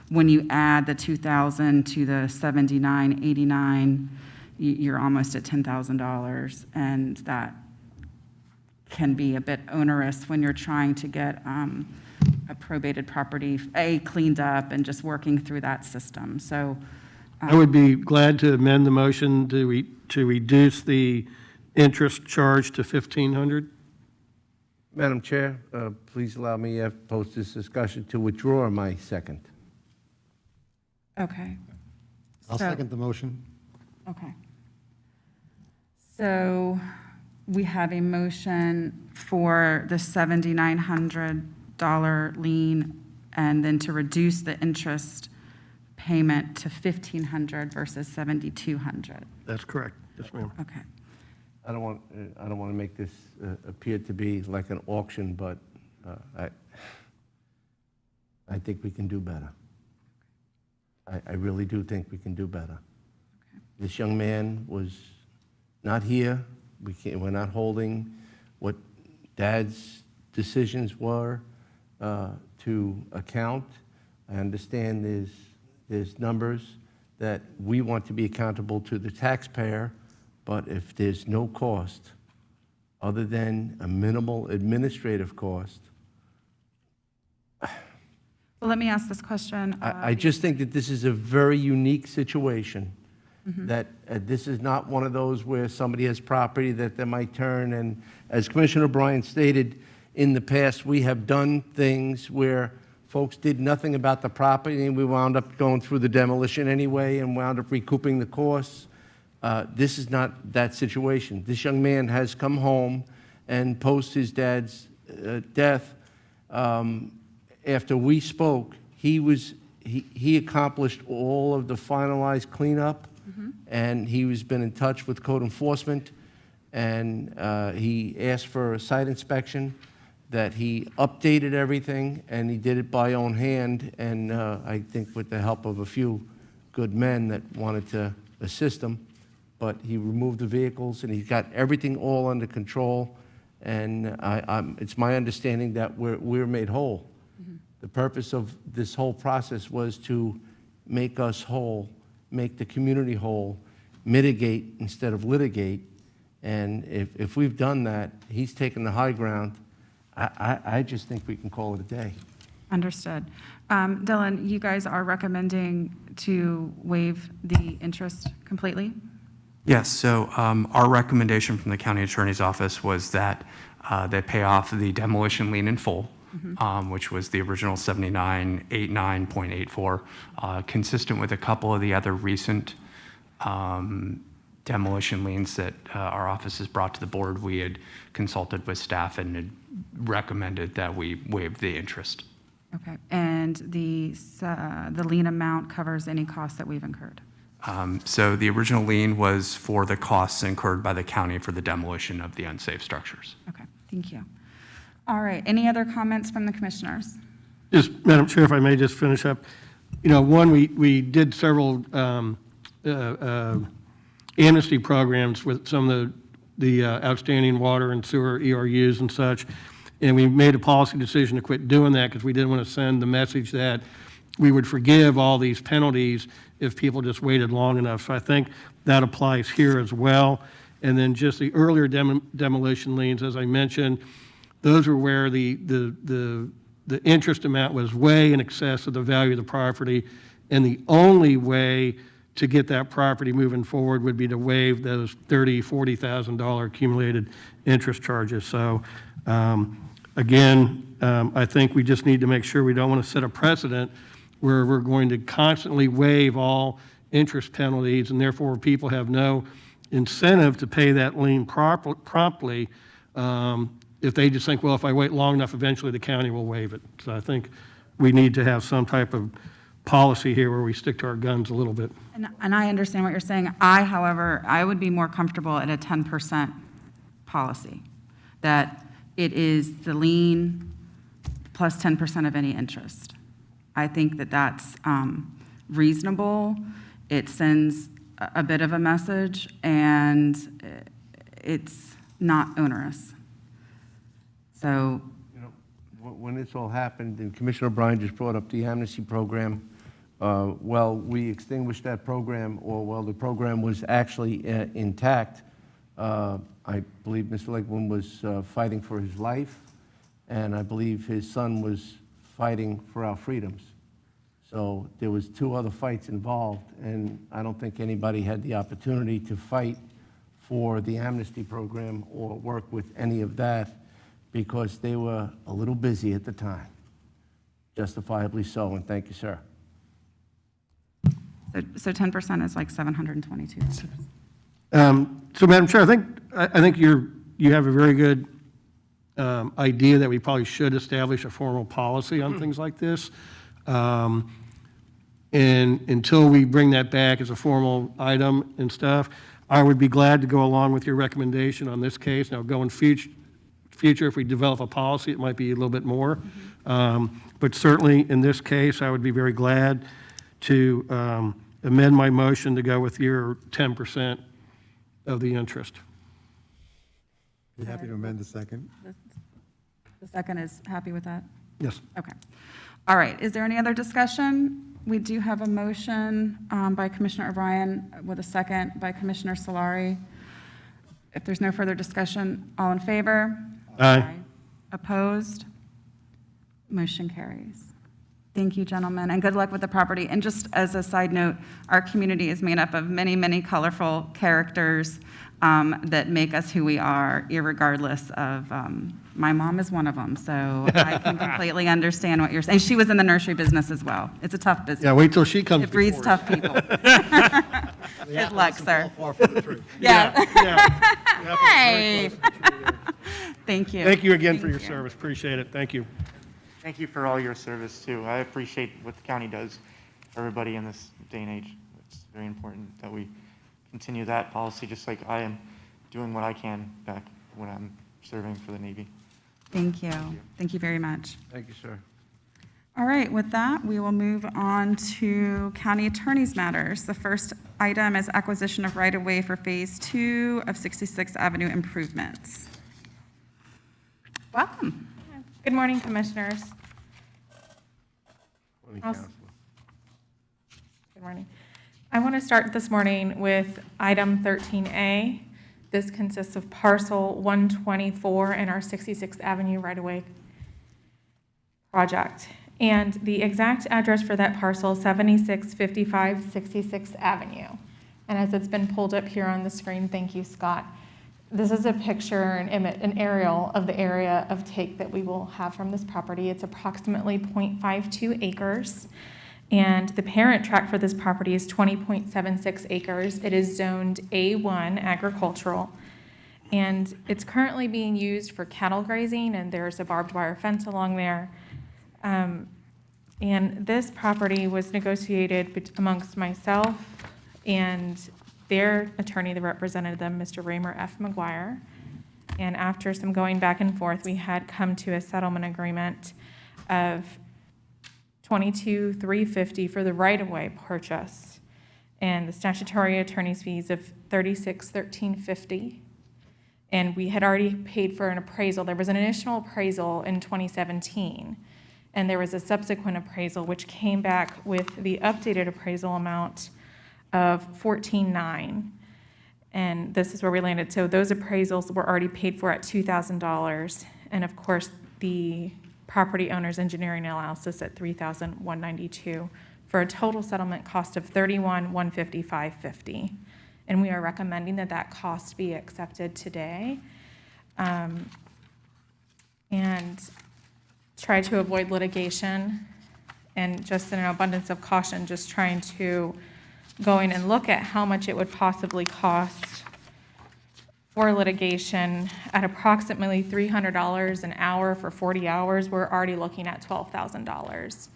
when you add the 2,000 to the 7989, you're almost at $10,000, and that can be a bit onerous when you're trying to get a probated property, cleaned up and just working through that system. So I would be glad to amend the motion to reduce the interest charge to $1,500. Madam Chair, please allow me, post this discussion, to withdraw my second. okay. I'll So- second the motion. Okay. So we have a motion for the $7,900 lien, and then to reduce the interest payment to $1,500 versus $7,200. That's correct. Yes, ma'am. Okay. I don't want to make this appear to be like an auction, but I think we can do better. I really do think we can do better. This young man was not here. We're not holding what Dad's decisions were to account. I understand there's numbers that we want to be accountable to the taxpayer, but if there's no cost other than a minimal administrative cost, Well, let me ask this question. I just think that this is a very unique situation, that this is not one of those where somebody has property that they might turn. And as Commissioner O'Brien stated, in the past, we have done things where folks did nothing about the property, and we wound up going through the demolition anyway and wound up recouping the costs. This is not that situation. This young man has come home, and post his dad's death, after we spoke, he accomplished all of the finalized cleanup, and he's been in touch with code enforcement, and he asked for a site inspection, that he updated everything, and he did it by own hand, and I think with the help of a few good men that wanted to assist him. But he removed the vehicles, and he got everything all under control, and it's my understanding that we're made whole. The purpose of this whole process was to make us whole, make the community whole, mitigate instead of litigate. And if we've done that, he's taken the high ground. I just think we can call it a day. Understood. Dylan, you guys are recommending to waive the interest completely? Yes, so our recommendation from the county attorney's office was that they pay off the demolition lien in full, which was the original 7989.84, consistent with a couple of the other recent demolition liens that our office has brought to the board. We had consulted with staff and had recommended that we waive the interest. Okay, and the lien amount covers any costs that we've incurred? So the original lien was for the costs incurred by the county for the demolition of the unsafe structures. Okay, thank you. All right, any other comments from the commissioners? Just, Madam Chair, if I may just finish up. One, we did several amnesty programs with some of the outstanding water and sewer ERUs and such, and we made a policy decision to quit doing that because we didn't want to send the message that we would forgive all these penalties if people just waited long enough. So I think that applies here as well. And then just the earlier demolition liens, as I mentioned, those were where the interest amount was way in excess of the value of the property, and the only way to get that property moving forward would be to waive those $30,000, $40,000 accumulated interest charges. So again, I think we just need to make sure we don't want to set a precedent where we're going to constantly waive all interest penalties, and therefore people have no incentive to pay that lien promptly if they just think, well, if I wait long enough, eventually the county will waive it. So I think we need to have some type of policy here where we stick to our guns a little bit. And I understand what you're saying. However, I would be more comfortable at a 10% policy, that it is the lien plus 10% of any interest. I think that that's reasonable. It sends a bit of a message, and it's not onerous. So, You know, when this all happened, and Commissioner O'Brien just brought up the amnesty program, well, we extinguished that program, or while the program was actually intact, I believe Mr. Lakeman was fighting for his life, and I believe his son was fighting for our freedoms. So there was 2 other fights involved, and I don't think anybody had the opportunity to fight for the amnesty program or work with any of that because they were a little busy at the time. Justifiably so, and thank you, sir. so 10% is like 722. So, Madam Chair, I think you have a very good idea that we probably should establish a formal policy on things like this. And until we bring that back as a formal item and stuff, I would be glad to go along with your recommendation on this case. Now, going future, if we develop a policy, it might be a little bit more. But certainly in this case, I would be very glad to amend my motion to go with your 10% of the interest. Be happy to amend the second. The second is happy with that? Yes. Okay. All right. Is there any other discussion? We do have a motion by Commissioner O'Brien with a second by Commissioner Solari. If there's no further discussion, all in favor? Aye. Opposed? Motion carries. Thank you, gentlemen, and good luck with the property. And just as a side note, our community is made up of many, many colorful characters that make us who we are, irregardless of, my mom is one of them, so I can completely understand what you're saying. She was in the nursery business as well. It's a tough business. Yeah, wait till she comes. It breeds before us. tough people. Good luck, sir. Yeah. Hey. Thank you. Thank you again for your service. Appreciate it. Thank you. Thank you for all your service, too. I appreciate what the county does for everybody in this day and age. It's very important that we continue that policy, just like I am doing what I can back when I'm serving for the Navy. Thank you. Thank you very much. Thank you, sir. All right, with that, we will move on to county attorney's matters. The first item is acquisition of right-of-way for Phase 2 of 66th Avenue improvements. Welcome. Good morning, Commissioners. Morning, I'll- Counselor. Good morning. I want to start this morning with item 13A. This consists of parcel 124 in our 66th Avenue right-of-way project. And the exact address for that parcel, 7655 66th Avenue. And as it's been pulled up here on the screen, thank you, Scott. This is a picture, an aerial of the area of take that we will have from this property. It's approximately 0.52 acres. And the parent tract for this property is 20.76 acres. It is zoned A1 agricultural. And it's currently being used for cattle grazing, and there's a barbed wire fence along there. And this property was negotiated amongst myself and their attorney that represented them, Mr. Raymer F. McGuire. And after some going back and forth, we had come to a settlement agreement of $22,350 for the right-of-way purchase, and the statutory attorney's fees of $36,1350. And we had already paid for an appraisal. There was an initial appraisal in 2017, and there was a subsequent appraisal which came back with the updated appraisal amount of $14,900. And this is where we landed. So those appraisals were already paid for at $2,000. And of course, the property owner's engineering analysis at $3,192 for a total settlement cost of $31,155.50. And we are recommending that that cost be accepted today. And try to avoid litigation, and just in an abundance of caution, just trying to go in and look at how much it would possibly cost for litigation at approximately $300 an hour for 40 hours. We're already looking at $12,000.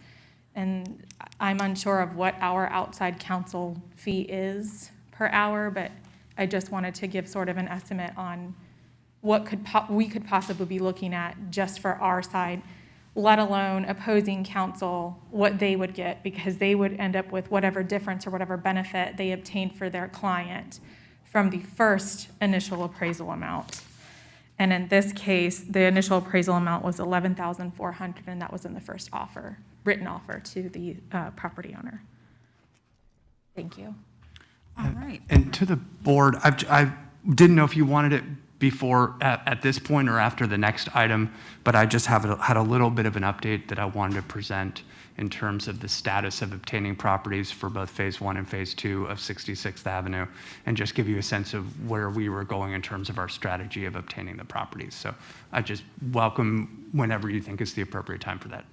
And I'm unsure of what our outside counsel fee is per hour, but I just wanted to give sort of an estimate on what we could possibly be looking at just for our side let alone opposing counsel what they would get, because they would end up with whatever difference or whatever benefit they obtained for their client from the first initial appraisal amount. And in this case, the initial appraisal amount was $11,400, and that was in the first offer, written offer to the property owner. Thank you. All right. And to the board, I didn't know if you wanted it before, at this point, or after the next item, but I just had a little bit of an update that I wanted to present in terms of the status of obtaining properties for both Phase 1 and Phase 2 of 66th Avenue, and just give you a sense of where we were going in terms of our strategy of obtaining the properties. So I just welcome whenever you think is the appropriate time for that.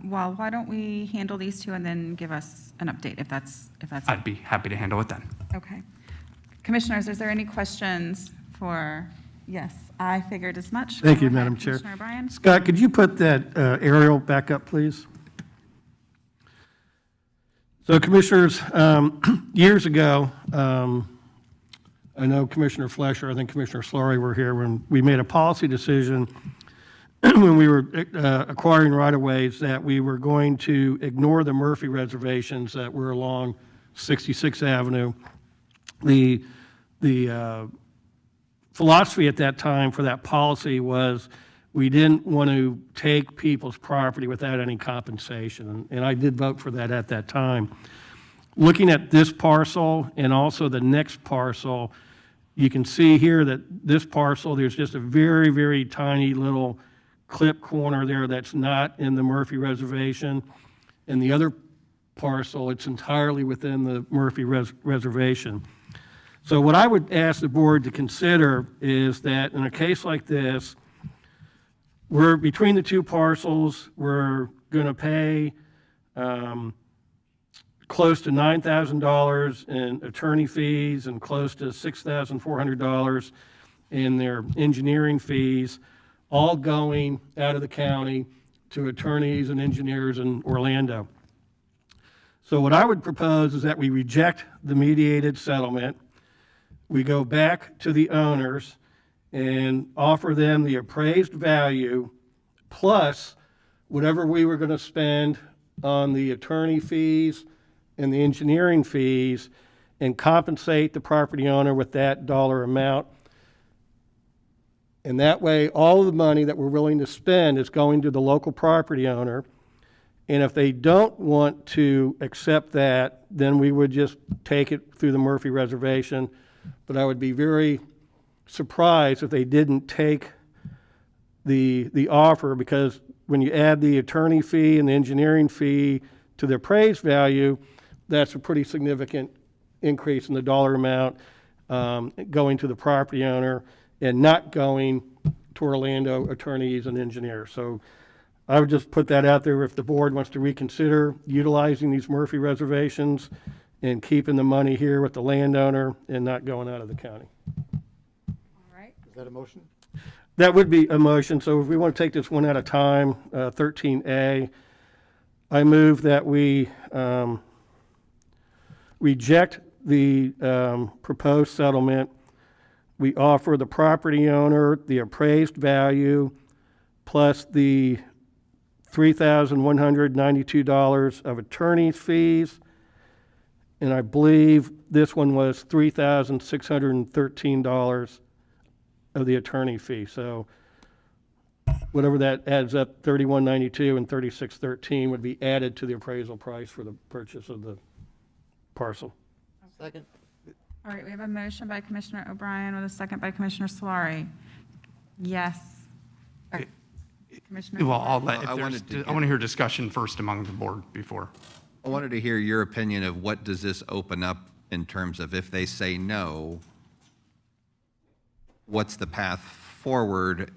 Well, why don't we handle these two and then give us an update if that's I'd be happy to handle it then. okay. Commissioners, is there any questions for? Yes, I figured as much. Thank Go you, ahead, Madam Chair. Commissioner O'Brien. Scott, could you put that aerial back up, please? So Commissioners, years ago, I know Commissioner Flesher, I think Commissioner Slaughter were here when we made a policy decision when we were acquiring right-of-ways that we were going to ignore the Murphy reservations that were along 66th Avenue. The philosophy at that time for that policy was we didn't want to take people's property without any compensation, and I did vote for that at that time. Looking at this parcel and also the next parcel, you can see here that this parcel, there's just a very, very tiny little clip corner there that's not in the Murphy reservation. And the other parcel, it's entirely within the Murphy reservation. So what I would ask the board to consider is that in a case like this, we're between the two parcels, we're going to pay close to $9,000 in attorney fees and close to $6,400 in their engineering fees, all going out of the county to attorneys and engineers in Orlando. So what I would propose is that we reject the mediated settlement. We go back to the owners and offer them the appraised value plus whatever we were going to spend on the attorney fees and the engineering fees, and compensate the property owner with that dollar amount. And that way, all of the money that we're willing to spend is going to the local property owner. And if they don't want to accept that, then we would just take it through the Murphy reservation. But I would be very surprised if they didn't take the offer, because when you add the attorney fee and the engineering fee to the appraised value, that's a pretty significant increase in the dollar amount going to the property owner and not going to Orlando attorneys and engineers. So I would just put that out there if the board wants to reconsider utilizing these Murphy reservations and keeping the money here with the landowner and not going out of the county. All right. Is that a motion? That would be a motion. So if we want to take this one at a time, 13A, I move that we reject the proposed settlement. We offer the property owner the appraised value plus the $3,192 of attorney's fees. And I believe this one was $3,613 of the attorney fee. So whatever that adds up, $3,192 and $3,613 would be added to the appraisal price for the purchase of the parcel. Second. All right, we have a motion by Commissioner O'Brien with a second by Commissioner Solari. Yes. Or- Commissioner? Well, I'll let, I if wanted there's, to I want to hear discussion first among the board before. I wanted to hear your opinion of what does this open up in terms of if they say no, what's the path forward?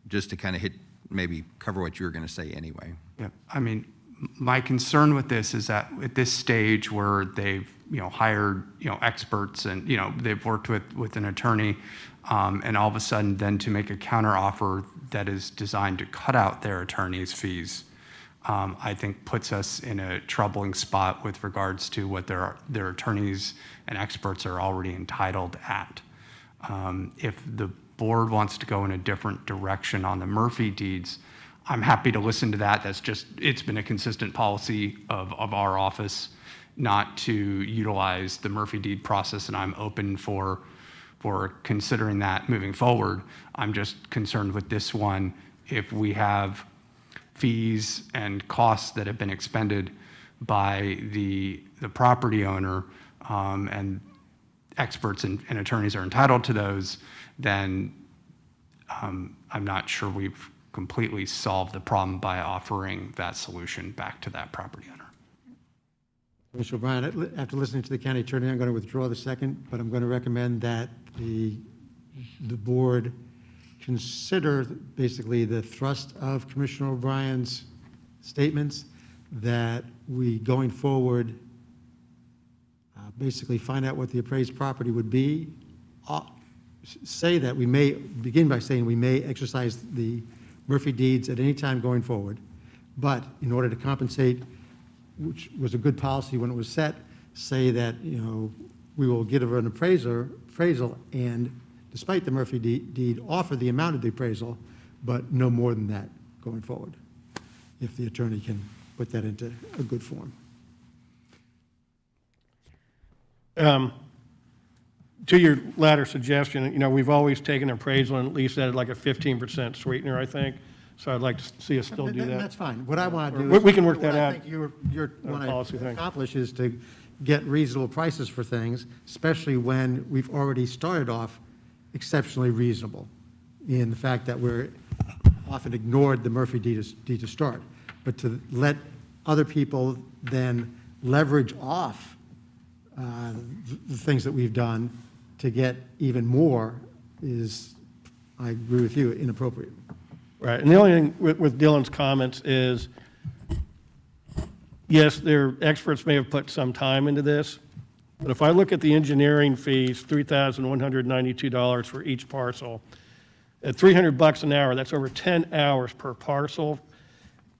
Just to kind of maybe cover what you were going to say anyway. Yeah, I mean, my concern with this is that at this stage where they've, hired, experts and, they've worked with an attorney, and all of a sudden then to make a counteroffer that is designed to cut out their attorney's fees, I think puts us in a troubling spot with regards to what their attorneys and experts are already entitled at. If the board wants to go in a different direction on the Murphy deeds, I'm happy to listen to that. It's been a consistent policy of our office not to utilize the Murphy deed process, and I'm open for considering that moving forward. I'm just concerned with this one, if we have fees and costs that have been expended by the property owner, and experts and attorneys are entitled to those, then I'm not sure we've completely solved the problem by offering that solution back to that property owner. Mr. O'Brien, after listening to the county attorney, I'm going to withdraw the second, but I'm going to recommend that the board consider basically the thrust of Commissioner O'Brien's statements, that we, going forward, basically find out what the appraised property would be, say that we may, begin by saying we may exercise the Murphy deeds at any time going forward, but in order to compensate, which was a good policy when it was set, say that, we will give an appraisal, and despite the Murphy deed, offer the amount of the appraisal, but no more than that going forward, if the attorney can put that into a good form. To your latter suggestion, we've always taken appraisal and at least added like a 15% sweetener, I think. So I'd like to see us still do that. That's fine. What I want to do Or is. we can work that what I out. think you're want Policy to thing. accomplish is to get reasonable prices for things, especially when we've already started off exceptionally reasonable in the fact that we're often ignored the Murphy deed to start. But to let other people then leverage off the things that we've done to get even more is, I agree with you, inappropriate. Right, and the only thing with Dylan's comments is, yes, their experts may have put some time into this, but if I look at the engineering fees, $3,192 for each parcel, at $300 an hour, that's over 10 hours per parcel,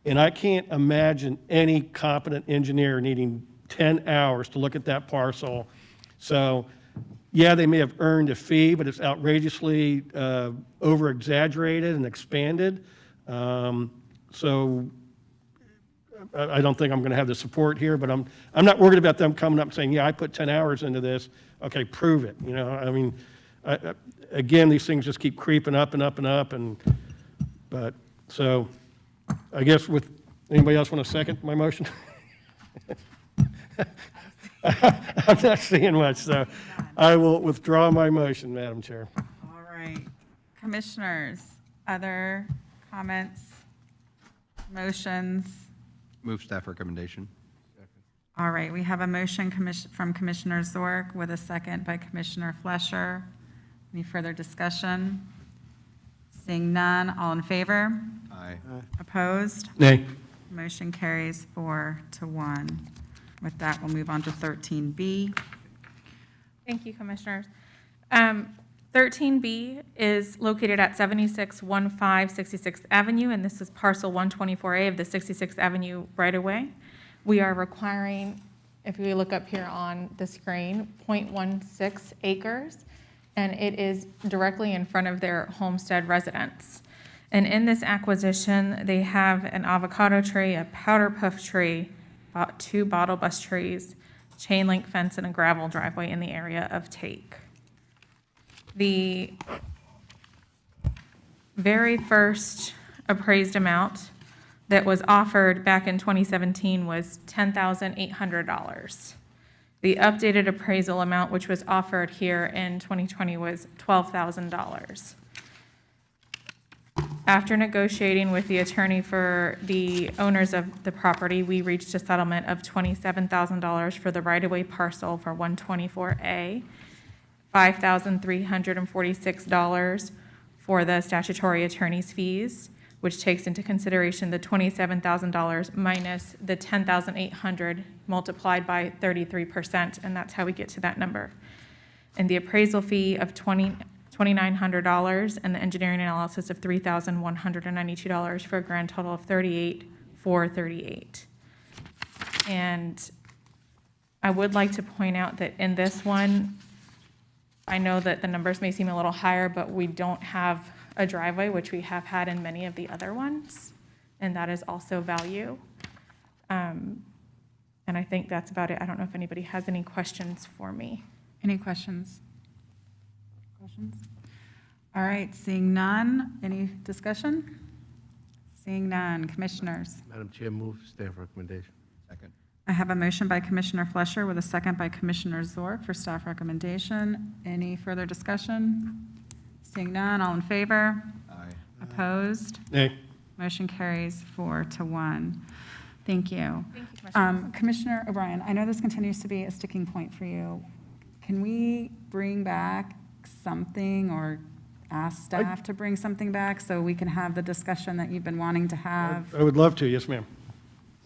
and I can't imagine any competent engineer needing 10 hours to look at that parcel. So, yeah, they may have earned a fee, but it's outrageously over-exaggerated and expanded. So I don't think I'm going to have the support here, but I'm not worried about them coming up and saying, yeah, I put 10 hours into this. Okay, prove it. Again, these things just keep creeping up and up and up. But so I guess with, anybody else want to second my motion? I'm not seeing much, so I will withdraw my motion, Madam Chair. All right. Commissioners, other comments, motions? Move staff recommendation. All right, we have a motion from Commissioner Zork with a second by Commissioner Flesher. Any further discussion? Seeing none, all in favor? Aye. Opposed? Nay. Motion carries 4-1. With that, we'll move on to 13B. Thank you, Commissioners. 13B is located at 7615 66th Avenue, and this is parcel 124A of the 66th Avenue right-of-way. We are requiring, if we look up here on the screen, 0.16 acres, and it is directly in front of their homestead residence. And in this acquisition, they have an avocado tree, a powder puff tree, 2 bottle bus trees, chain link fence, and a gravel driveway in the area of take. The very first appraised amount that was offered back in 2017 was $10,800. The updated appraisal amount, which was offered here in 2020, was $12,000. After negotiating with the attorney for the owners of the property, we reached a settlement of $27,000 for the right-of-way parcel for 124A, $5,346 for the statutory attorney's fees, which takes into consideration the $27,000 minus the $10,800 multiplied by 33%, and that's how we get to that number. And the appraisal fee of $2,900 and the engineering analysis of $3,192 for a grand total of $38,438. And I would like to point out that in this one, I know that the numbers may seem a little higher, but we don't have a driveway, which we have had in many of the other ones, and that is also value. And I think that's about it. I don't know if anybody has any questions for me. Any questions? Questions? All right, seeing none, any discussion? Seeing none, commissioners. Madam Chair, move staff recommendation. Second. I have a motion by Commissioner Flesher with a second by Commissioner Zork for staff recommendation. Any further discussion? Seeing none, all in favor? Aye. Opposed? Nay. Motion carries 4-1. Thank you. Thank you, Commissioners. Commissioner O'Brien, I know this continues to be a sticking point for you. Can we bring back something or ask staff to bring something back so we can have the discussion that you've been wanting to have? I would love to, yes, ma'am.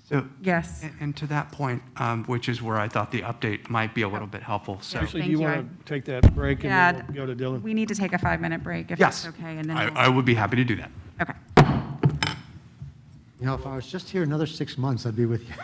So, Yes. and to that point, which is where I thought the update might be a little bit helpful. So Actually, do thank you you. want to take that break and Yeah, then we'll go to Dylan? We need to take a 5-minute break if yes, that's okay. And then I would be happy to do that. Okay. You know, if I was just here another 6 months, I'd be with you.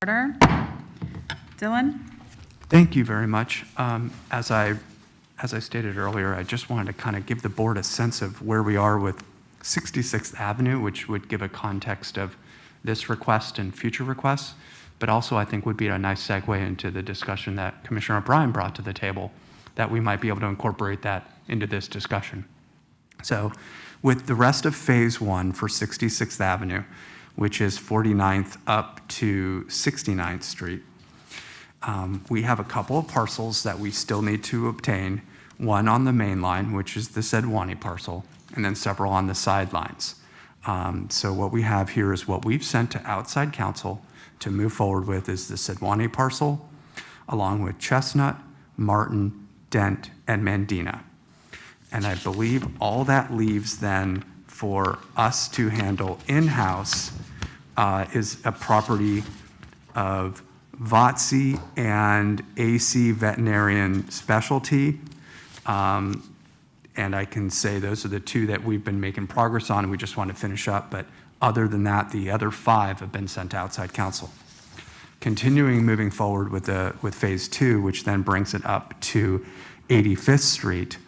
Order. Dylan? Thank you very much. As I stated earlier, I just wanted to kind of give the board a sense of where we are with 66th Avenue, which would give a context of this request and future requests, but also I think would be a nice segue into the discussion that Commissioner O'Brien brought to the table, that we might be able to incorporate that into this discussion. So with the rest of Phase 1 for 66th Avenue, which is 49th up to 69th Street, we have a couple of parcels that we still need to obtain, one on the main line, which is the Sedwani parcel, and then several on the sidelines. So what we have here is what we've sent to outside counsel to move forward with is the Sedwani parcel, along with Chestnut, Martin, Dent, and Mandina. And I believe all that leaves then for us to handle in-house is a property of VOTC and AC Veterinarian Specialty. And I can say those are the two that we've been making progress on and we just want to finish up. But other than that, the other 5 have been sent to outside counsel. Continuing moving forward with Phase 2, which then brings it up to 85th Street,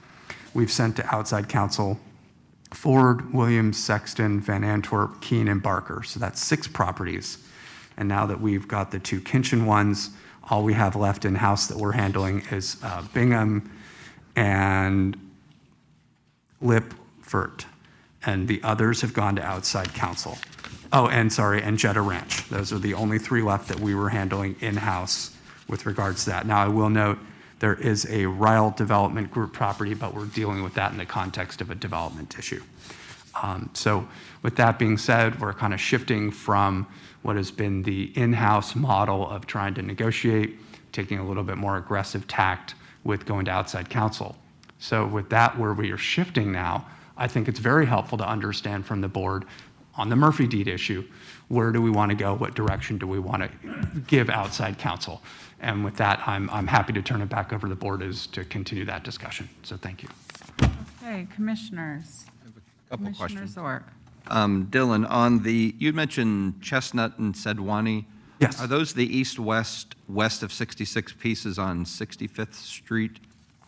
we've sent to outside counsel Ford, Williams, Sexton, Van Antwerp, Keene, and Barker. So that's 6 properties. And now that we've got the 2 Kinchin ones, all we have left in-house that we're handling is Bingham and Lipfert. And the others have gone to outside counsel. Oh, and Jetta Ranch. Those are the only 3 left that we were handling in-house with regards to that. Now, I will note there is a Ryle Development Group property, but we're dealing with that in the context of a development issue. So with that being said, we're kind of shifting from what has been the in-house model of trying to negotiate, taking a little bit more aggressive tact with going to outside counsel. So with that, where we are shifting now, I think it's very helpful to understand from the board on the Murphy deed issue, where do we want to go? What direction do we want to give outside counsel? And with that, I'm happy to turn it back over to the board to continue that discussion. So thank you. Okay, commissioners. Couple Commissioner questions. Zork. Dylan, you mentioned Chestnut and Sedwani. Yes. Are those the east-west, west of 66 pieces on 65th Street?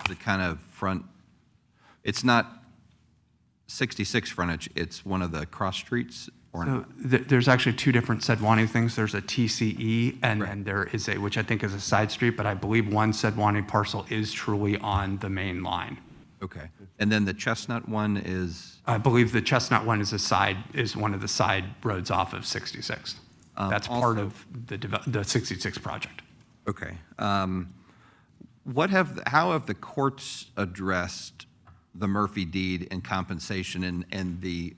The kind of front, it's not 66 frontage, it's one of the cross streets or So not? there's actually 2 different Sedwani things. There's a TCE and then there is a, which I think is a side street, but I believe one Sedwani parcel is truly on the main line. Okay. And then the Chestnut one is? I believe the Chestnut one is one of the side roads off of 66. That's part of the 66 project. Okay. How have the courts addressed the Murphy deed and compensation and the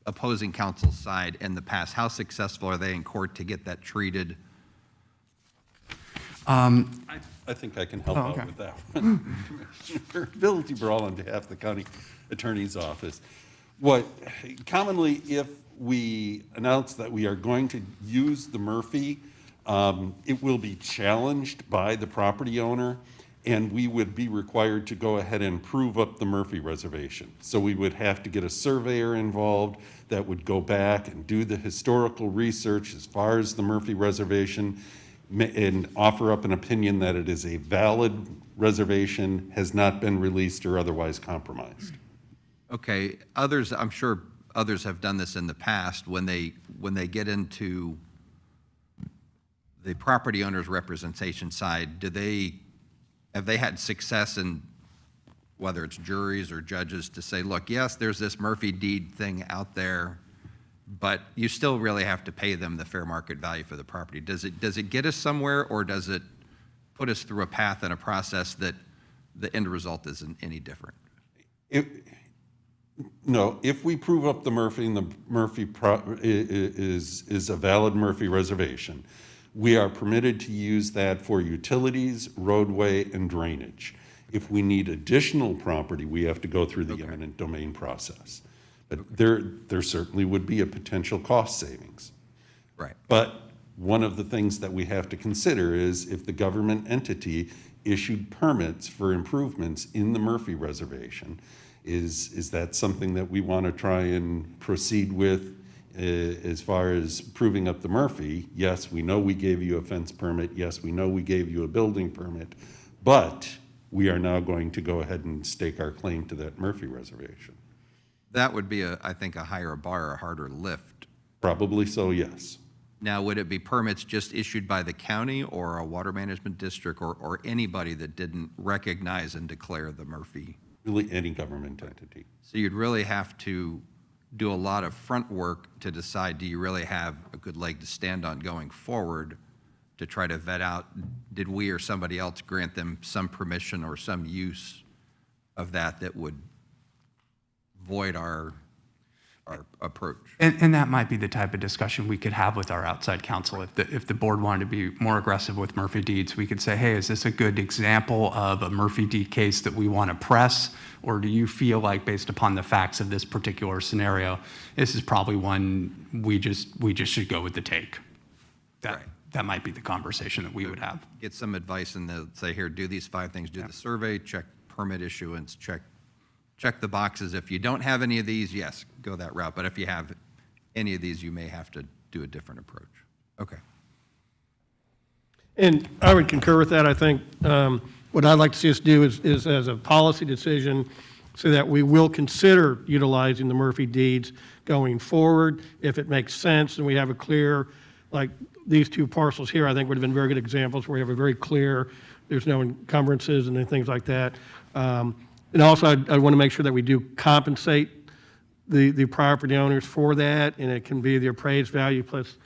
opposing counsel side in the past? How successful are they in court to get that treated? I think I can help out with that one. Commissioner Bill DeBrawl on behalf of the County Attorney's Office. Commonly, if we announce that we are going to use the Murphy, it will be challenged by the property owner, and we would be required to go ahead and prove up the Murphy reservation. So we would have to get a surveyor involved that would go back and do the historical research as far as the Murphy reservation and offer up an opinion that it is a valid reservation, has not been released or otherwise compromised. Okay, I'm sure others have done this in the past. When they get into the property owner's representation side, have they had success in, whether it's juries or judges, to say, look, yes, there's this Murphy deed thing out there, but you still really have to pay them the fair market value for the property? Does it get us somewhere, or does it put us through a path and a process that the end result isn't any different? No, if we prove up the Murphy and the Murphy is a valid Murphy reservation, we are permitted to use that for utilities, roadway, and drainage. If we need additional property, we have to go through the eminent domain process. But there certainly would be a potential cost savings. Right. But one of the things that we have to consider is if the government entity issued permits for improvements in the Murphy reservation, is that something that we want to try and proceed with as far as proving up the Murphy, yes, we know we gave you a fence permit, yes, we know we gave you a building permit, but we are now going to go ahead and stake our claim to that Murphy reservation. That would be, I think, a higher bar, a harder lift. Probably so, yes. Now, would it be permits just issued by the county or a water management district or anybody that didn't recognize and declare the Murphy? Really, any government entity. So you'd really have to do a lot of front work to decide, do you really have a good leg to stand on going forward to try to vet out, did we or somebody else grant them some permission or some use of that would void our approach? And that might be the type of discussion we could have with our outside counsel. If the board wanted to be more aggressive with Murphy deeds, we could say, hey, is this a good example of a Murphy deed case that we want to press? Or do you feel like, based upon the facts of this particular scenario, this is probably one we just should go with the take? That might be the conversation that we would have. Get some advice and they'll say, here, do these 5 things, do the survey, check permit issuance, check the boxes. If you don't have any of these, yes, go that route. But if you have any of these, you may have to do a different approach. Okay. And I would concur with that. I think what I'd like to see us do is as a policy decision, so that we will consider utilizing the Murphy deeds going forward if it makes sense and we have a clear, like these 2 parcels here, I think would have been very good examples where we have a very clear, there's no encumbrances and things like that. And also, I want to make sure that we do compensate the property owners for that, and it can be the appraised value plus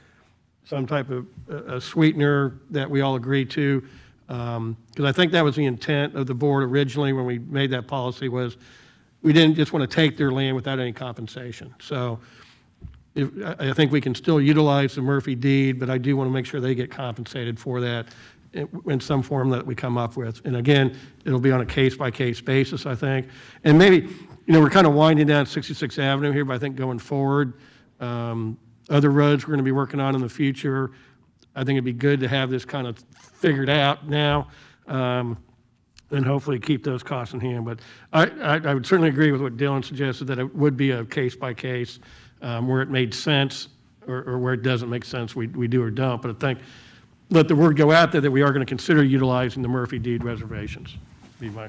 some type of a sweetener that we all agree to. Because I think that was the intent of the board originally when we made that policy, was we didn't just want to take their land without any compensation. So I think we can still utilize the Murphy deed, but I do want to make sure they get compensated for that in some form that we come up with. And again, it'll be on a case-by-case basis, I think. And maybe, we're kind of winding down 66th Avenue here, but I think going forward, other roads we're going to be working on in the future, I think it'd be good to have this kind of figured out now, and hopefully keep those costs in hand. But I would certainly agree with what Dylan suggested, that it would be a case-by-case, where it made sense or where it doesn't make sense, we do or don't. But I think let the word go out there that we are going to consider utilizing the Murphy deed reservations. Be my.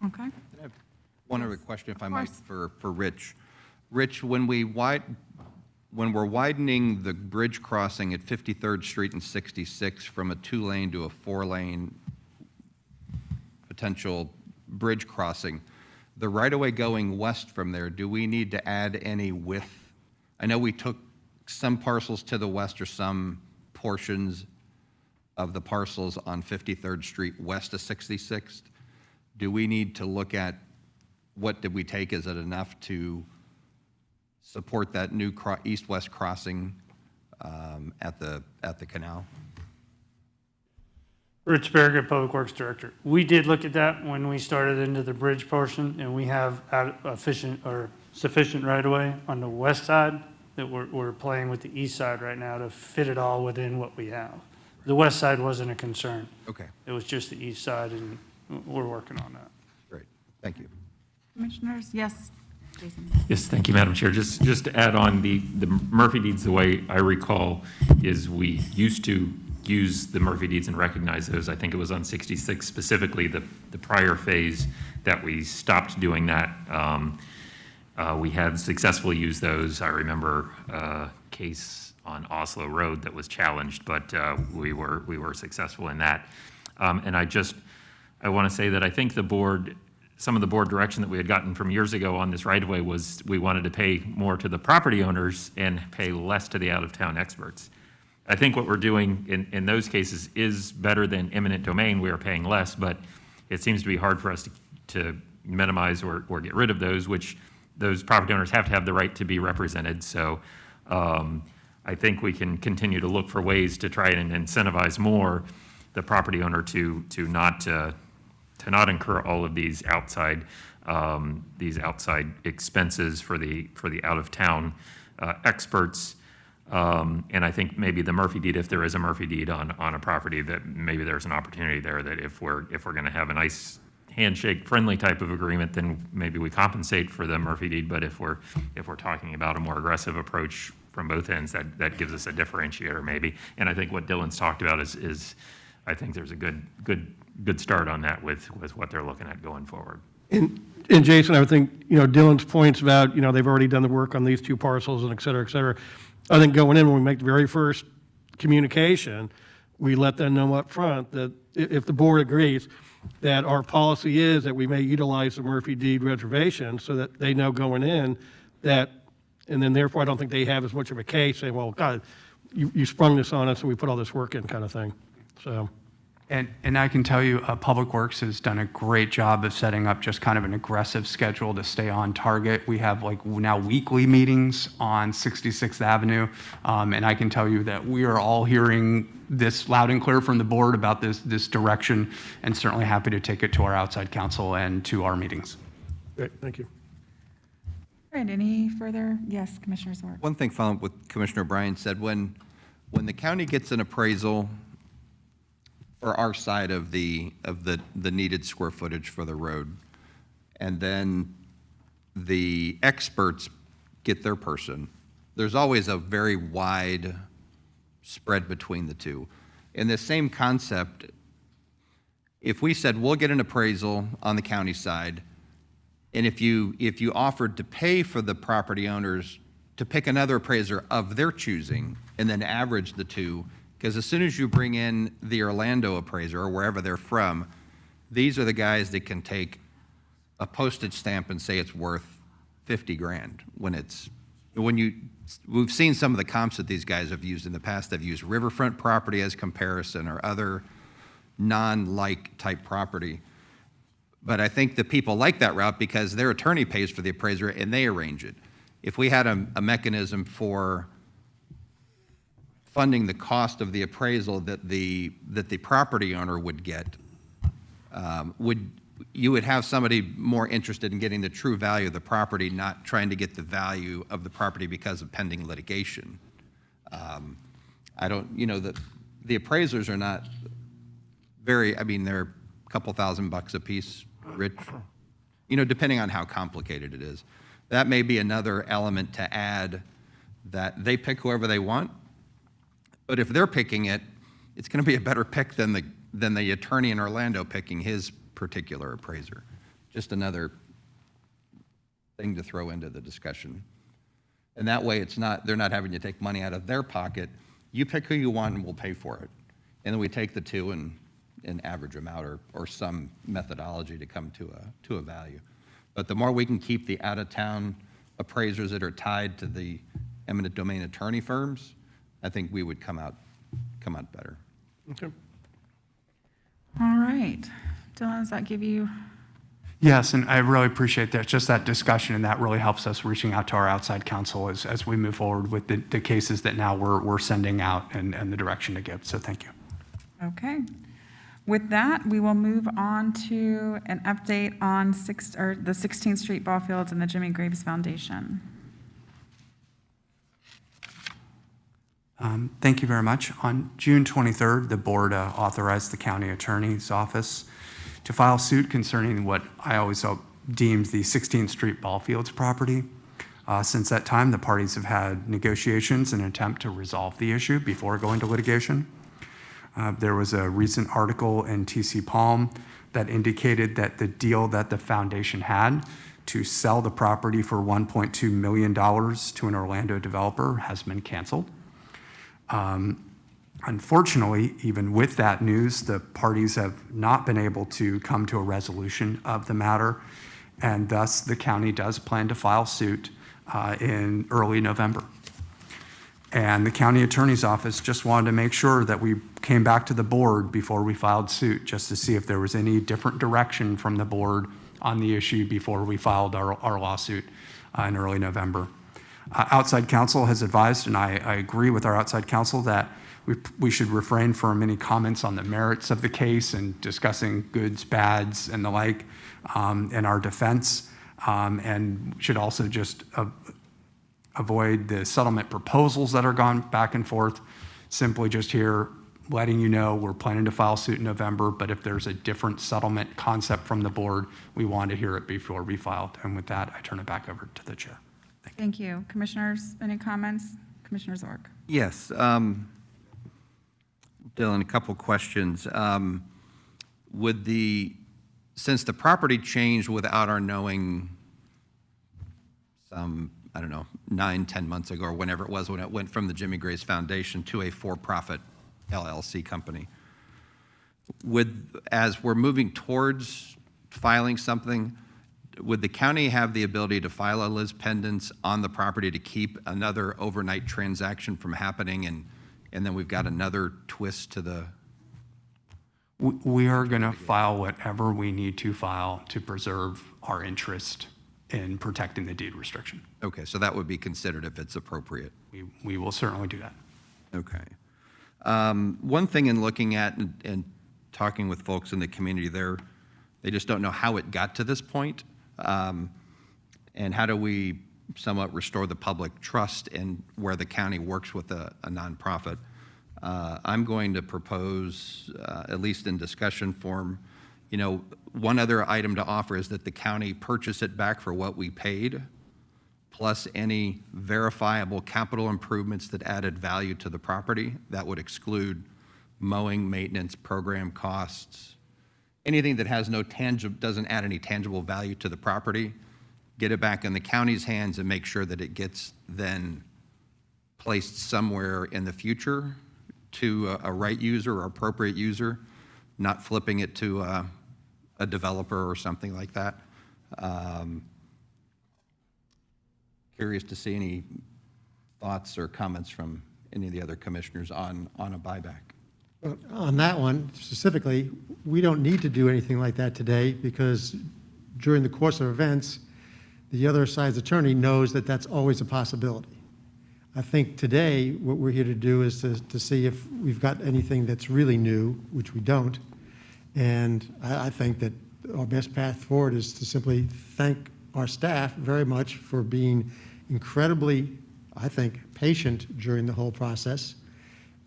Okay. One other question, if I might, for Rich. Rich, when we're widening the bridge crossing at 53rd Street and 66 from a 2-lane to a 4-lane potential bridge crossing, the right-of-way going west from there, do we need to add any width? I know we took some parcels to the west or some portions of the parcels on 53rd Street west of 66th. Do we need to look at what did we take? Is it enough to support that new east-west crossing at the canal? Rich Berger, Public Works Director. We did look at that when we started into the bridge portion, and we have sufficient right-of-way on the west side that we're playing with the east side right now to fit it all within what we have. The west side wasn't a concern. Okay. It was just the east side, and we're working on that. Great. Thank you. Commissioners, yes. Jason. Yes, thank you, Madam Chair. Just to add on, the Murphy deeds, the way I recall, is we used to use the Murphy deeds and recognize those. I think it was on 66 specifically, the prior phase, that we stopped doing that. We have successfully used those. I remember a case on Oslo Road that was challenged, but we were successful in that. And I want to say that I think some of the board direction that we had gotten from years ago on this right-of-way was we wanted to pay more to the property owners and pay less to the out-of-town experts. I think what we're doing in those cases is better than eminent domain. We are paying less, but it seems to be hard for us to minimize or get rid of those, which those property owners have to have the right to be represented. So I think we can continue to look for ways to try and incentivize more the property owner to not incur all of these outside expenses for the out-of-town experts. And I think maybe the Murphy deed, if there is a Murphy deed on a property, that maybe there's an opportunity there that if we're going to have a nice handshake friendly type of agreement, then maybe we compensate for the Murphy deed. But if we're talking about a more aggressive approach from both ends, that gives us a differentiator maybe. And I think what Dylan's talked about is I think there's a good start on that with what they're looking at going forward. And Jason, I would think, Dylan's points about, they've already done the work on these 2 parcels and et cetera, et cetera. I think going in, when we make the very first communication, we let them know up front that if the board agrees that our policy is that we may utilize the Murphy deed reservation so that they know going in that, and then therefore I don't think they have as much of a case saying, well, God, you sprung this on us and we put all this work in kind of thing. So. And I can tell you, Public Works has done a great job of setting up just kind of an aggressive schedule to stay on target. We have now weekly meetings on 66th Avenue, and I can tell you that we are all hearing this loud and clear from the board about this direction, and certainly happy to take it to our outside counsel and to our meetings. Great, thank you. All right, any further? Yes, Commissioner Swart. One thing following up what Commissioner Bryan said, when the county gets an appraisal for our side of the needed square footage for the road, and then the experts get their person, there's always a very wide spread between the two. In the same concept, if we said we'll get an appraisal on the county side, and if you offered to pay for the property owners to pick another appraiser of their choosing and then average the two, because as soon as you bring in the Orlando appraiser or wherever they're from, these are the guys that can take a postage stamp and say it's worth 50 grand we've seen some of the comps that these guys have used in the past. They've used riverfront property as comparison or other non-like type property. But I think the people like that route because their attorney pays for the appraiser and they arrange it. If we had a mechanism for funding the cost of the appraisal that the property owner would get, you would have somebody more interested in getting the true value of the property, not trying to get the value of the property because of pending litigation. The appraisers are not they're a couple $1,000 a piece, Rich, depending on how complicated it is. That may be another element to add, that they pick whoever they want. But if they're picking it, it's going to be a better pick than the attorney in Orlando picking his particular appraiser. Just another thing to throw into the discussion. And that way they're not having to take money out of their pocket. You pick who you want and we'll pay for it. And then we take the two and average them out or some methodology to come to a value. But the more we can keep the out-of-town appraisers that are tied to the eminent domain attorney firms, I think we would come out better. Okay. All right. Dylan, does that give you? Yes, and I really appreciate that, just that discussion, and that really helps us reaching out to our outside counsel as we move forward with the cases that now we're sending out and the direction to give. So thank you. Okay. With that, we will move on to an update on the 16th Street ball fields and the Jimmy Graves Foundation. Thank you very much. On June 23rd, the board authorized the county attorney's office to file suit concerning what I always deemed the 16th Street ball fields property. Since that time, the parties have had negotiations in an attempt to resolve the issue before going to litigation. There was a recent article in TC Palm that indicated that the deal that the foundation had to sell the property for $1.2 million to an Orlando developer has been canceled. Unfortunately, even with that news, the parties have not been able to come to a resolution of the matter, and thus the county does plan to file suit in early November. And the county attorney's office just wanted to make sure that we came back to the board before we filed suit, just to see if there was any different direction from the board on the issue before we filed our lawsuit in early November. Outside counsel has advised, and I agree with our outside counsel, that we should refrain from any comments on the merits of the case and discussing goods, bads, and the like in our defense, and should also just avoid the settlement proposals that are gone back and forth. Simply just hear letting you know we're planning to file suit in November, but if there's a different settlement concept from the board, we want to hear it before we filed. And with that, I turn it back over to the chair. Thank you. Commissioners, any comments? Commissioner Zork? Yes. Dylan, a couple questions. Since the property changed without our knowing some, I don't know, 9-10 months ago or whenever it was when it went from the Jimmy Grace Foundation to a for-profit LLC company, as we're moving towards filing something, would the county have the ability to file a lis pendens on the property to keep another overnight transaction from happening, and then we've got another twist to the... We are going to file whatever we need to file to preserve our interest in protecting the deed restriction. Okay, so that would be considered if it's appropriate. We will certainly do that. Okay. One thing in looking at and talking with folks in the community there, they just don't know how it got to this point. And how do we somewhat restore the public trust in where the county works with a nonprofit? I'm going to propose, at least in discussion form, one other item to offer is that the county purchase it back for what we paid, plus any verifiable capital improvements that added value to the property. That would exclude mowing, maintenance, program costs, anything that has doesn't add any tangible value to the property. Get it back in the county's hands and make sure that it gets then placed somewhere in the future to a right user or appropriate user, not flipping it to a developer or something like that. Curious to see any thoughts or comments from any of the other commissioners on a buyback. Well, on that one specifically, we don't need to do anything like that today because during the course of events, the other side's attorney knows that that's always a possibility. I think today what we're here to do is to see if we've got anything that's really new, which we don't. And I think that our best path forward is to simply thank our staff very much for being incredibly, I think, patient during the whole process,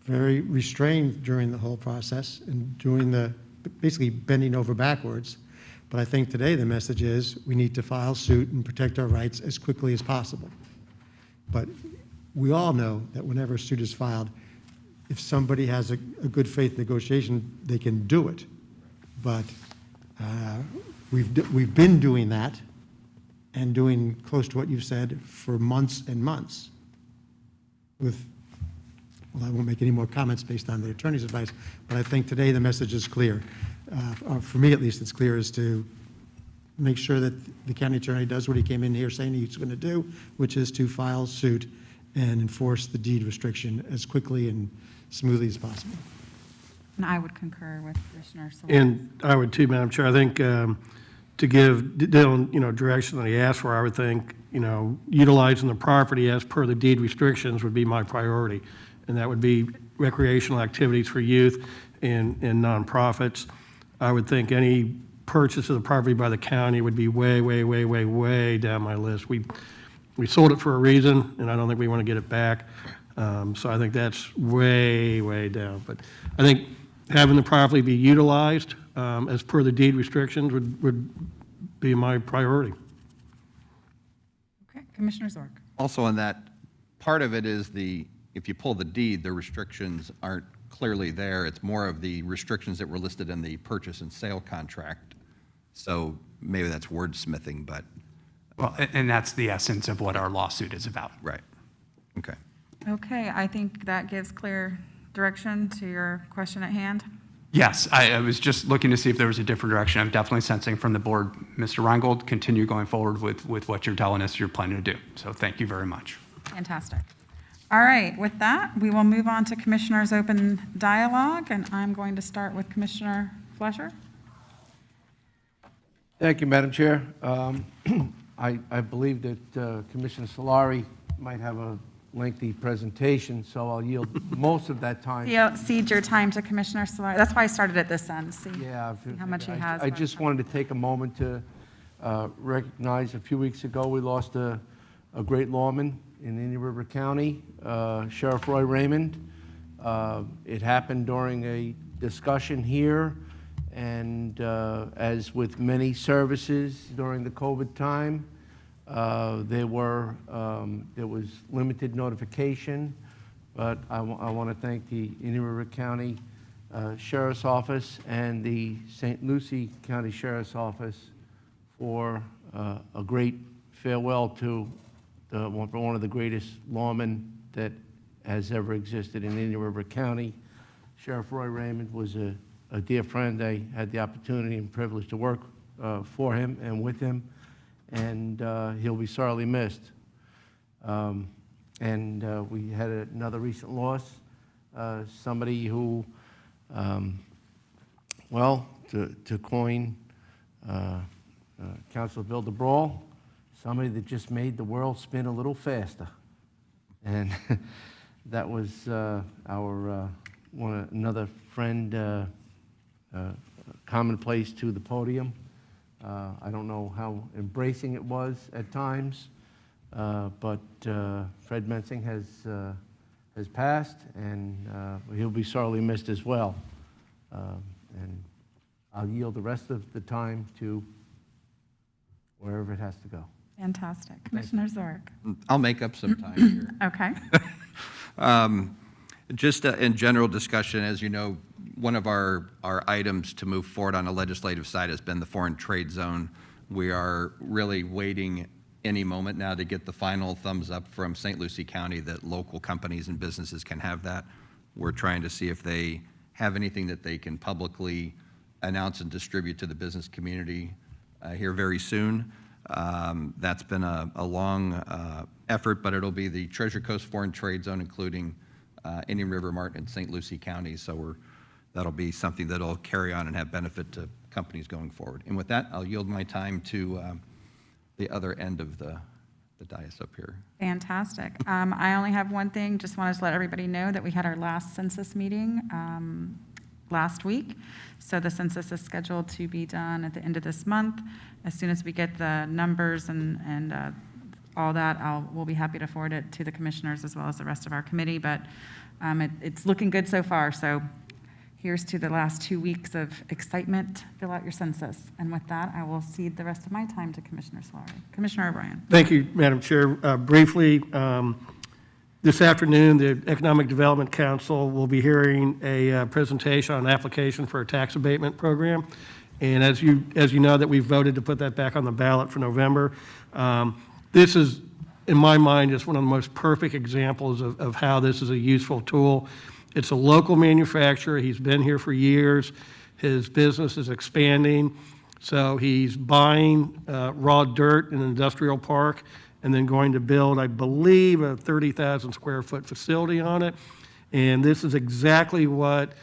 very restrained during the whole process, and doing basically bending over backwards. But I think today the message is we need to file suit and protect our rights as quickly as possible. But we all know that whenever a suit is filed, if somebody has a good faith negotiation, they can do it. But we've been doing that and doing close to what you've said for months and months well, I won't make any more comments based on the attorney's advice, but I think today the message is clear. For me, at least, it's clear, is to make sure that the county attorney does what he came in here saying he's going to do, which is to file suit and enforce the deed restriction as quickly and smoothly as possible. And I would concur with Commissioner Sawant. And I would too, Madam Chair. I think to give Dylan, direction that he asked for, I would think, utilizing the property as per the deed restrictions would be my priority. And that would be recreational activities for youth and nonprofits. I would think any purchase of the property by the county would be way, way, way, way, way down my list. We sold it for a reason, and I don't think we want to get it back. So I think that's way, way down. But I think having the property be utilized as per the deed restrictions would be my priority. Okay, Commissioner Zork. Also on that, part of it is if you pull the deed, the restrictions aren't clearly there. It's more of the restrictions that were listed in the purchase and sale contract. So maybe that's wordsmithing, but. Well, and that's the essence of what our lawsuit is about. Right. Okay. Okay, I think that gives clear direction to your question at hand. Yes, I was just looking to see if there was a different direction. I'm definitely sensing from the board, Mr. Reingold, continue going forward with what you're telling us you're planning to do. So thank you very much. Fantastic. All right, with that, we will move on to Commissioners' open dialogue, and I'm going to start with Commissioner Flesher. Thank you, Madam Chair. I believe that Commissioner Solari might have a lengthy presentation, so I'll yield most of that time. Cede your time to Commissioner Solari. That's why I started at this end, see how much he has. I just wanted to take a moment to recognize a few weeks ago we lost a great lawman in Indian River County, Sheriff Roy Raymond. It happened during a discussion here, and as with many services during the COVID time, there was limited notification, but I want to thank the Indian River County Sheriff's Office and the St. Lucie County Sheriff's Office for a great farewell to one of the greatest lawmen that has ever existed in Indian River County. Sheriff Roy Raymond was a dear friend. I had the opportunity and privilege to work for him and with him, and he'll be sorely missed. We had another recent loss, somebody who, well, to coin Councilor Bill DeBrawl, somebody that just made the world spin a little faster. And that was another friend, commonplace to the podium. I don't know how embracing it was at times, but Fred Mensing has passed, and he'll be sorely missed as well. And I'll yield the rest of the time to wherever it has to go. Fantastic. Commissioner Zork. I'll make up some time here. Okay. Just in general discussion, as you know, one of our items to move forward on the legislative side has been the foreign trade zone. We are really waiting any moment now to get the final thumbs up from St. Lucie County that local companies and businesses can have that. We're trying to see if they have anything that they can publicly announce and distribute to the business community here very soon. That's been a long effort, but it'll be the Treasure Coast Foreign Trade Zone, including Indian River, Martin, and St. Lucie counties. So that'll be something that'll carry on and have benefit to companies going forward. And with that, I'll yield my time to the other end of the dais up here. Fantastic. I only have one thing. Just wanted to let everybody know that we had our last census meeting last week. So the census is scheduled to be done at the end of this month. As soon as we get the numbers and all that, we'll be happy to forward it to the commissioners as well as the rest of our committee. But it's looking good so far. So here's to the last 2 weeks of excitement. Fill out your census. And with that, I will cede the rest of my time to Commissioner Solari. Commissioner O'Brien. Thank you, Madam Chair. Briefly, this afternoon, the Economic Development Council will be hearing a presentation on an application for a tax abatement program. And as you know, that we've voted to put that back on the ballot for November. This is, in my mind, just one of the most perfect examples of how this is a useful tool. It's a local manufacturer. He's been here for years. His business is expanding. So he's buying raw dirt in an industrial park and then going to build, I believe, a 30,000 square foot facility on it. And this is exactly what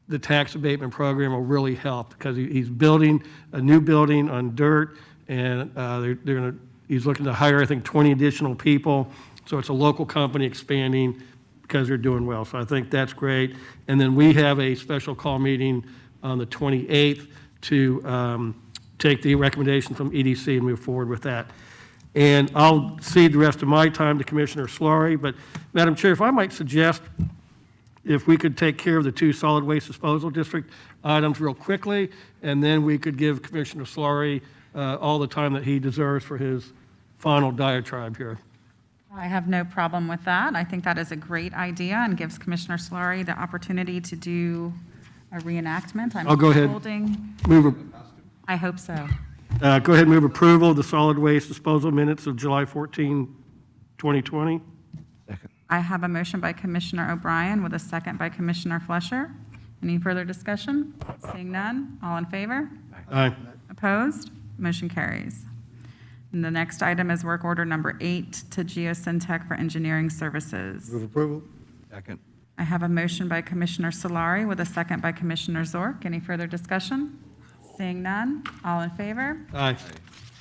the tax abatement program will really help, because he's building a new building on dirt, and he's looking to hire, I think, 20 additional people. So it's a local company expanding because they're doing well. So I think that's great. And then we have a special call meeting on the 28th to take the recommendation from EDC and move forward with that. And I'll cede the rest of my time to Commissioner Solari. But Madam Chair, if I might suggest, if we could take care of the 2 solid waste disposal district items real quickly, and then we could give Commissioner Solari all the time that he deserves for his final diatribe here. I have no problem with that. I think that is a great idea and gives Commissioner Solari the opportunity to do a reenactment. I'll go ahead. I hope so. Go ahead and move approval of the solid waste disposal minutes of July 14, 2020. I have a motion by Commissioner O'Brien with a second by Commissioner Flesher. Any further discussion? Seeing none, all in favor? Aye. Opposed? Motion carries. And the next item is work order number 8 to Geosyntec for engineering services. Move approval. Second. I have a motion by Commissioner Solari with a second by Commissioner Zork. Any further discussion? Seeing none, all in favor? Aye.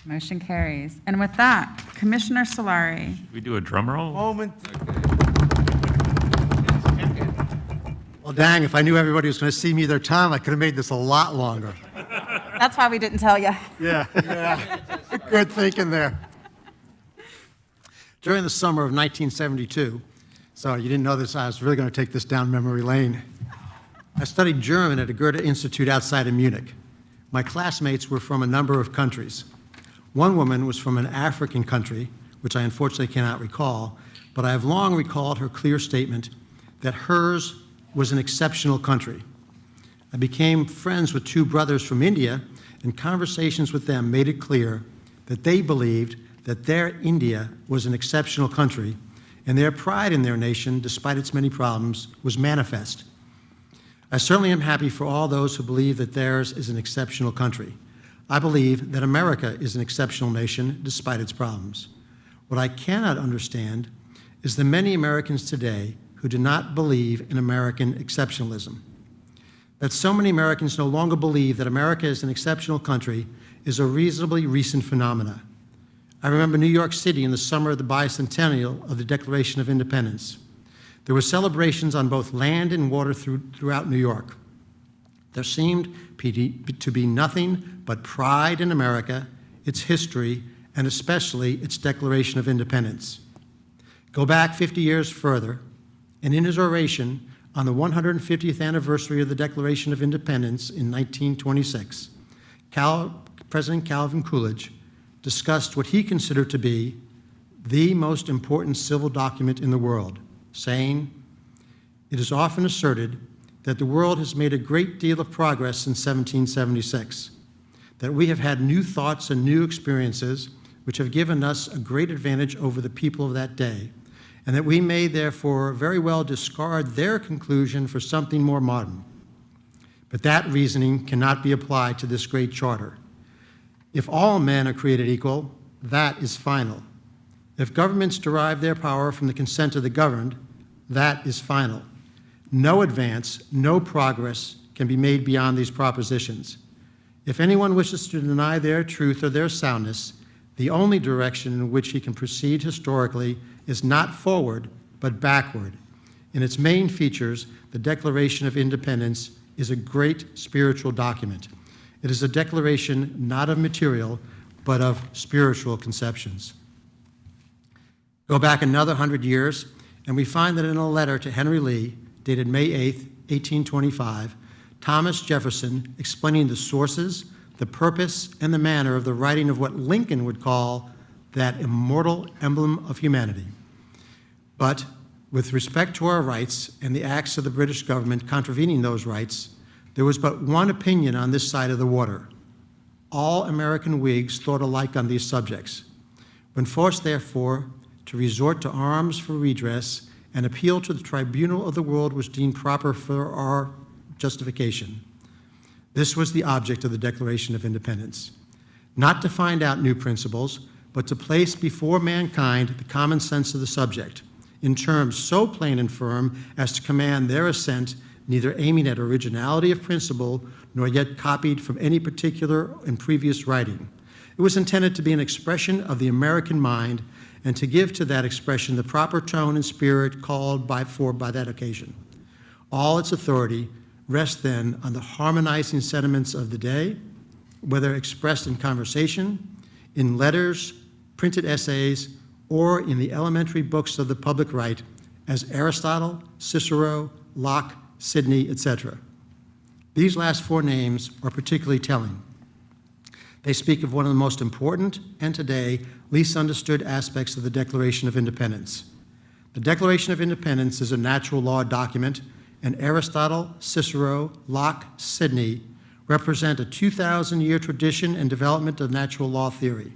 Motion carries. And with that, Commissioner Solari. We do a drum roll? Moment. Well, dang, if I knew everybody was going to see me their time, I could have made this a lot longer. That's why we didn't tell you. Yeah. Good thinking there. During the summer of 1972, So you didn't know this. I was really going to take this down memory lane. I studied German at a Goethe Institute outside of Munich. My classmates were from a number of countries. One woman was from an African country, which I unfortunately cannot recall, but I have long recalled her clear statement that hers was an exceptional country. I became friends with two brothers from India, and conversations with them made it clear that they believed that their India was an exceptional country, and their pride in their nation, despite its many problems, was manifest. I certainly am happy for all those who believe that theirs is an exceptional country. I believe that America is an exceptional nation despite its problems. What I cannot understand is the many Americans today who do not believe in American exceptionalism. That so many Americans no longer believe that America is an exceptional country is a reasonably recent phenomenon. I remember New York City in the summer of the bicentennial of the Declaration of Independence. There were celebrations on both land and water throughout New York. There seemed to be nothing but pride in America, its history, and especially its Declaration of Independence. Go back 50 years further, and in his oration on the 150th anniversary of the Declaration of Independence in 1926, President Calvin Coolidge discussed what he considered to be the most important civil document in the world, saying, "It is often asserted that the world has made a great deal of progress since 1776, that we have had new thoughts and new experiences which have given us a great advantage over the people of that day, and that we may therefore very well discard their conclusion for something more modern. But that reasoning cannot be applied to this great charter. If all men are created equal, that is final. If governments derive their power from the consent of the governed, that is final. No advance, no progress can be made beyond these propositions. If anyone wishes to deny their truth or their soundness, the only direction in which he can proceed historically is not forward, but backward. In its main features, the Declaration of Independence is a great spiritual document. It is a declaration not of material, but of spiritual conceptions." Go back another 100 years, and we find that in a letter to Henry Lee, dated May 8, 1825, Thomas Jefferson, explaining the sources, the purpose, and the manner of the writing of what Lincoln would call that immortal emblem of humanity. But with respect to our rights and the acts of the British government contravening those rights, there was but one opinion on this side of the water. All American Whigs thought alike on these subjects. When forced, therefore, to resort to arms for redress, an appeal to the tribunal of the world was deemed proper for our justification. This was the object of the Declaration of Independence. Not to find out new principles, but to place before mankind the common sense of the subject, in terms so plain and firm as to command their assent, neither aiming at originality of principle, nor yet copied from any particular and previous writing. It was intended to be an expression of the American mind, and to give to that expression the proper tone and spirit called for by that occasion. All its authority rests then on the harmonizing sentiments of the day, whether expressed in conversation, in letters, printed essays, or in the elementary books of the public right, as Aristotle, Cicero, Locke, Sidney, etc. These last four names are particularly telling. They speak of one of the most important, and today, least understood aspects of the Declaration of Independence. The Declaration of Independence is a natural law document, and Aristotle, Cicero, Locke, Sidney represent a 2,000-year tradition and development of natural law theory.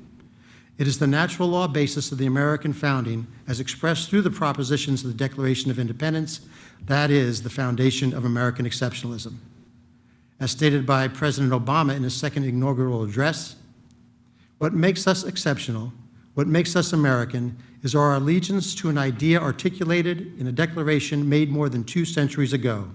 It is the natural law basis of the American founding, as expressed through the propositions of the Declaration of Independence, that is the foundation of American exceptionalism. As stated by President Obama in his second inaugural address, what makes us exceptional, what makes us American, is our allegiance to an idea articulated in a declaration made more than 2 centuries ago.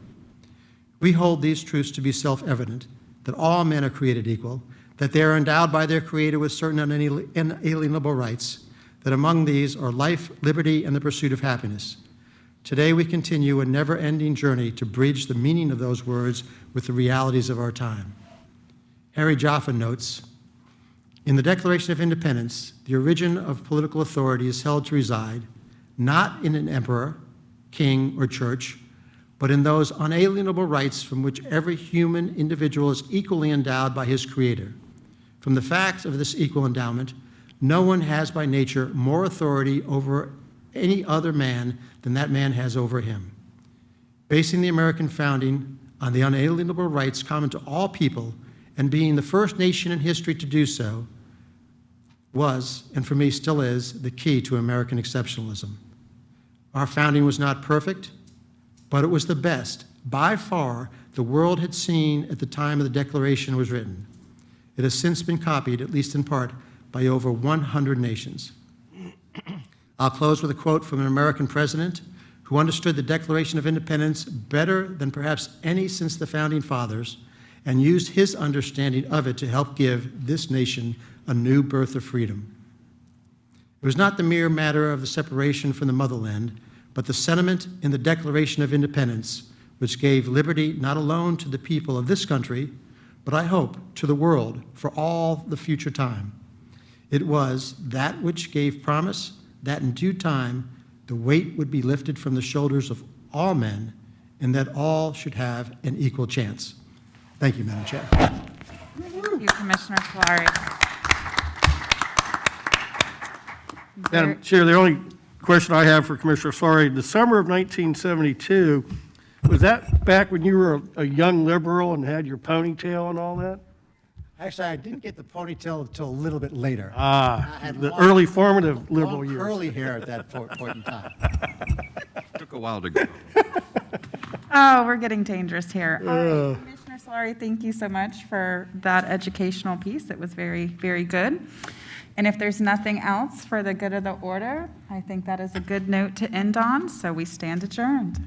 We hold these truths to be self-evident, that all men are created equal, that they are endowed by their Creator with certain inalienable rights, that among these are life, liberty, and the pursuit of happiness. Today we continue a never-ending journey to bridge the meaning of those words with the realities of our time. Harry Jaffa notes, in the Declaration of Independence, the origin of political authority is held to reside not in an emperor, king, or church, but in those unalienable rights from which every human individual is equally endowed by his Creator. From the fact of this equal endowment, no one has by nature more authority over any other man than that man has over him. Basing the American founding on the unalienable rights common to all people and being the first nation in history to do so was, and for me still is, the key to American exceptionalism. Our founding was not perfect, but it was the best, by far, the world had seen at the time the Declaration was written. It has since been copied, at least in part, by over 100 nations. I'll close with a quote from an American president who understood the Declaration of Independence better than perhaps any since the Founding Fathers, and used his understanding of it to help give this nation a new birth of freedom. It was not the mere matter of the separation from the motherland, but the sentiment in the Declaration of Independence which gave liberty not alone to the people of this country, but I hope to the world for all the future time. It was that which gave promise that in due time the weight would be lifted from the shoulders of all men and that all should have an equal chance. Thank you, Madam Chair. Thank you, Commissioner Solari. Madam Chair, the only question I have for Commissioner Solari, the summer of 1972, was that back when you were a young liberal and had your ponytail and all that? Actually, I didn't get the ponytail until a little bit later. The early formative liberal years. Curly hair at that point in time. Took a while to go. Oh, we're getting dangerous here. All right, Commissioner Solari, thank you so much for that educational piece. It was very, very good. And if there's nothing else for the good of the order, I think that is a good note to end on, so we stand adjourned.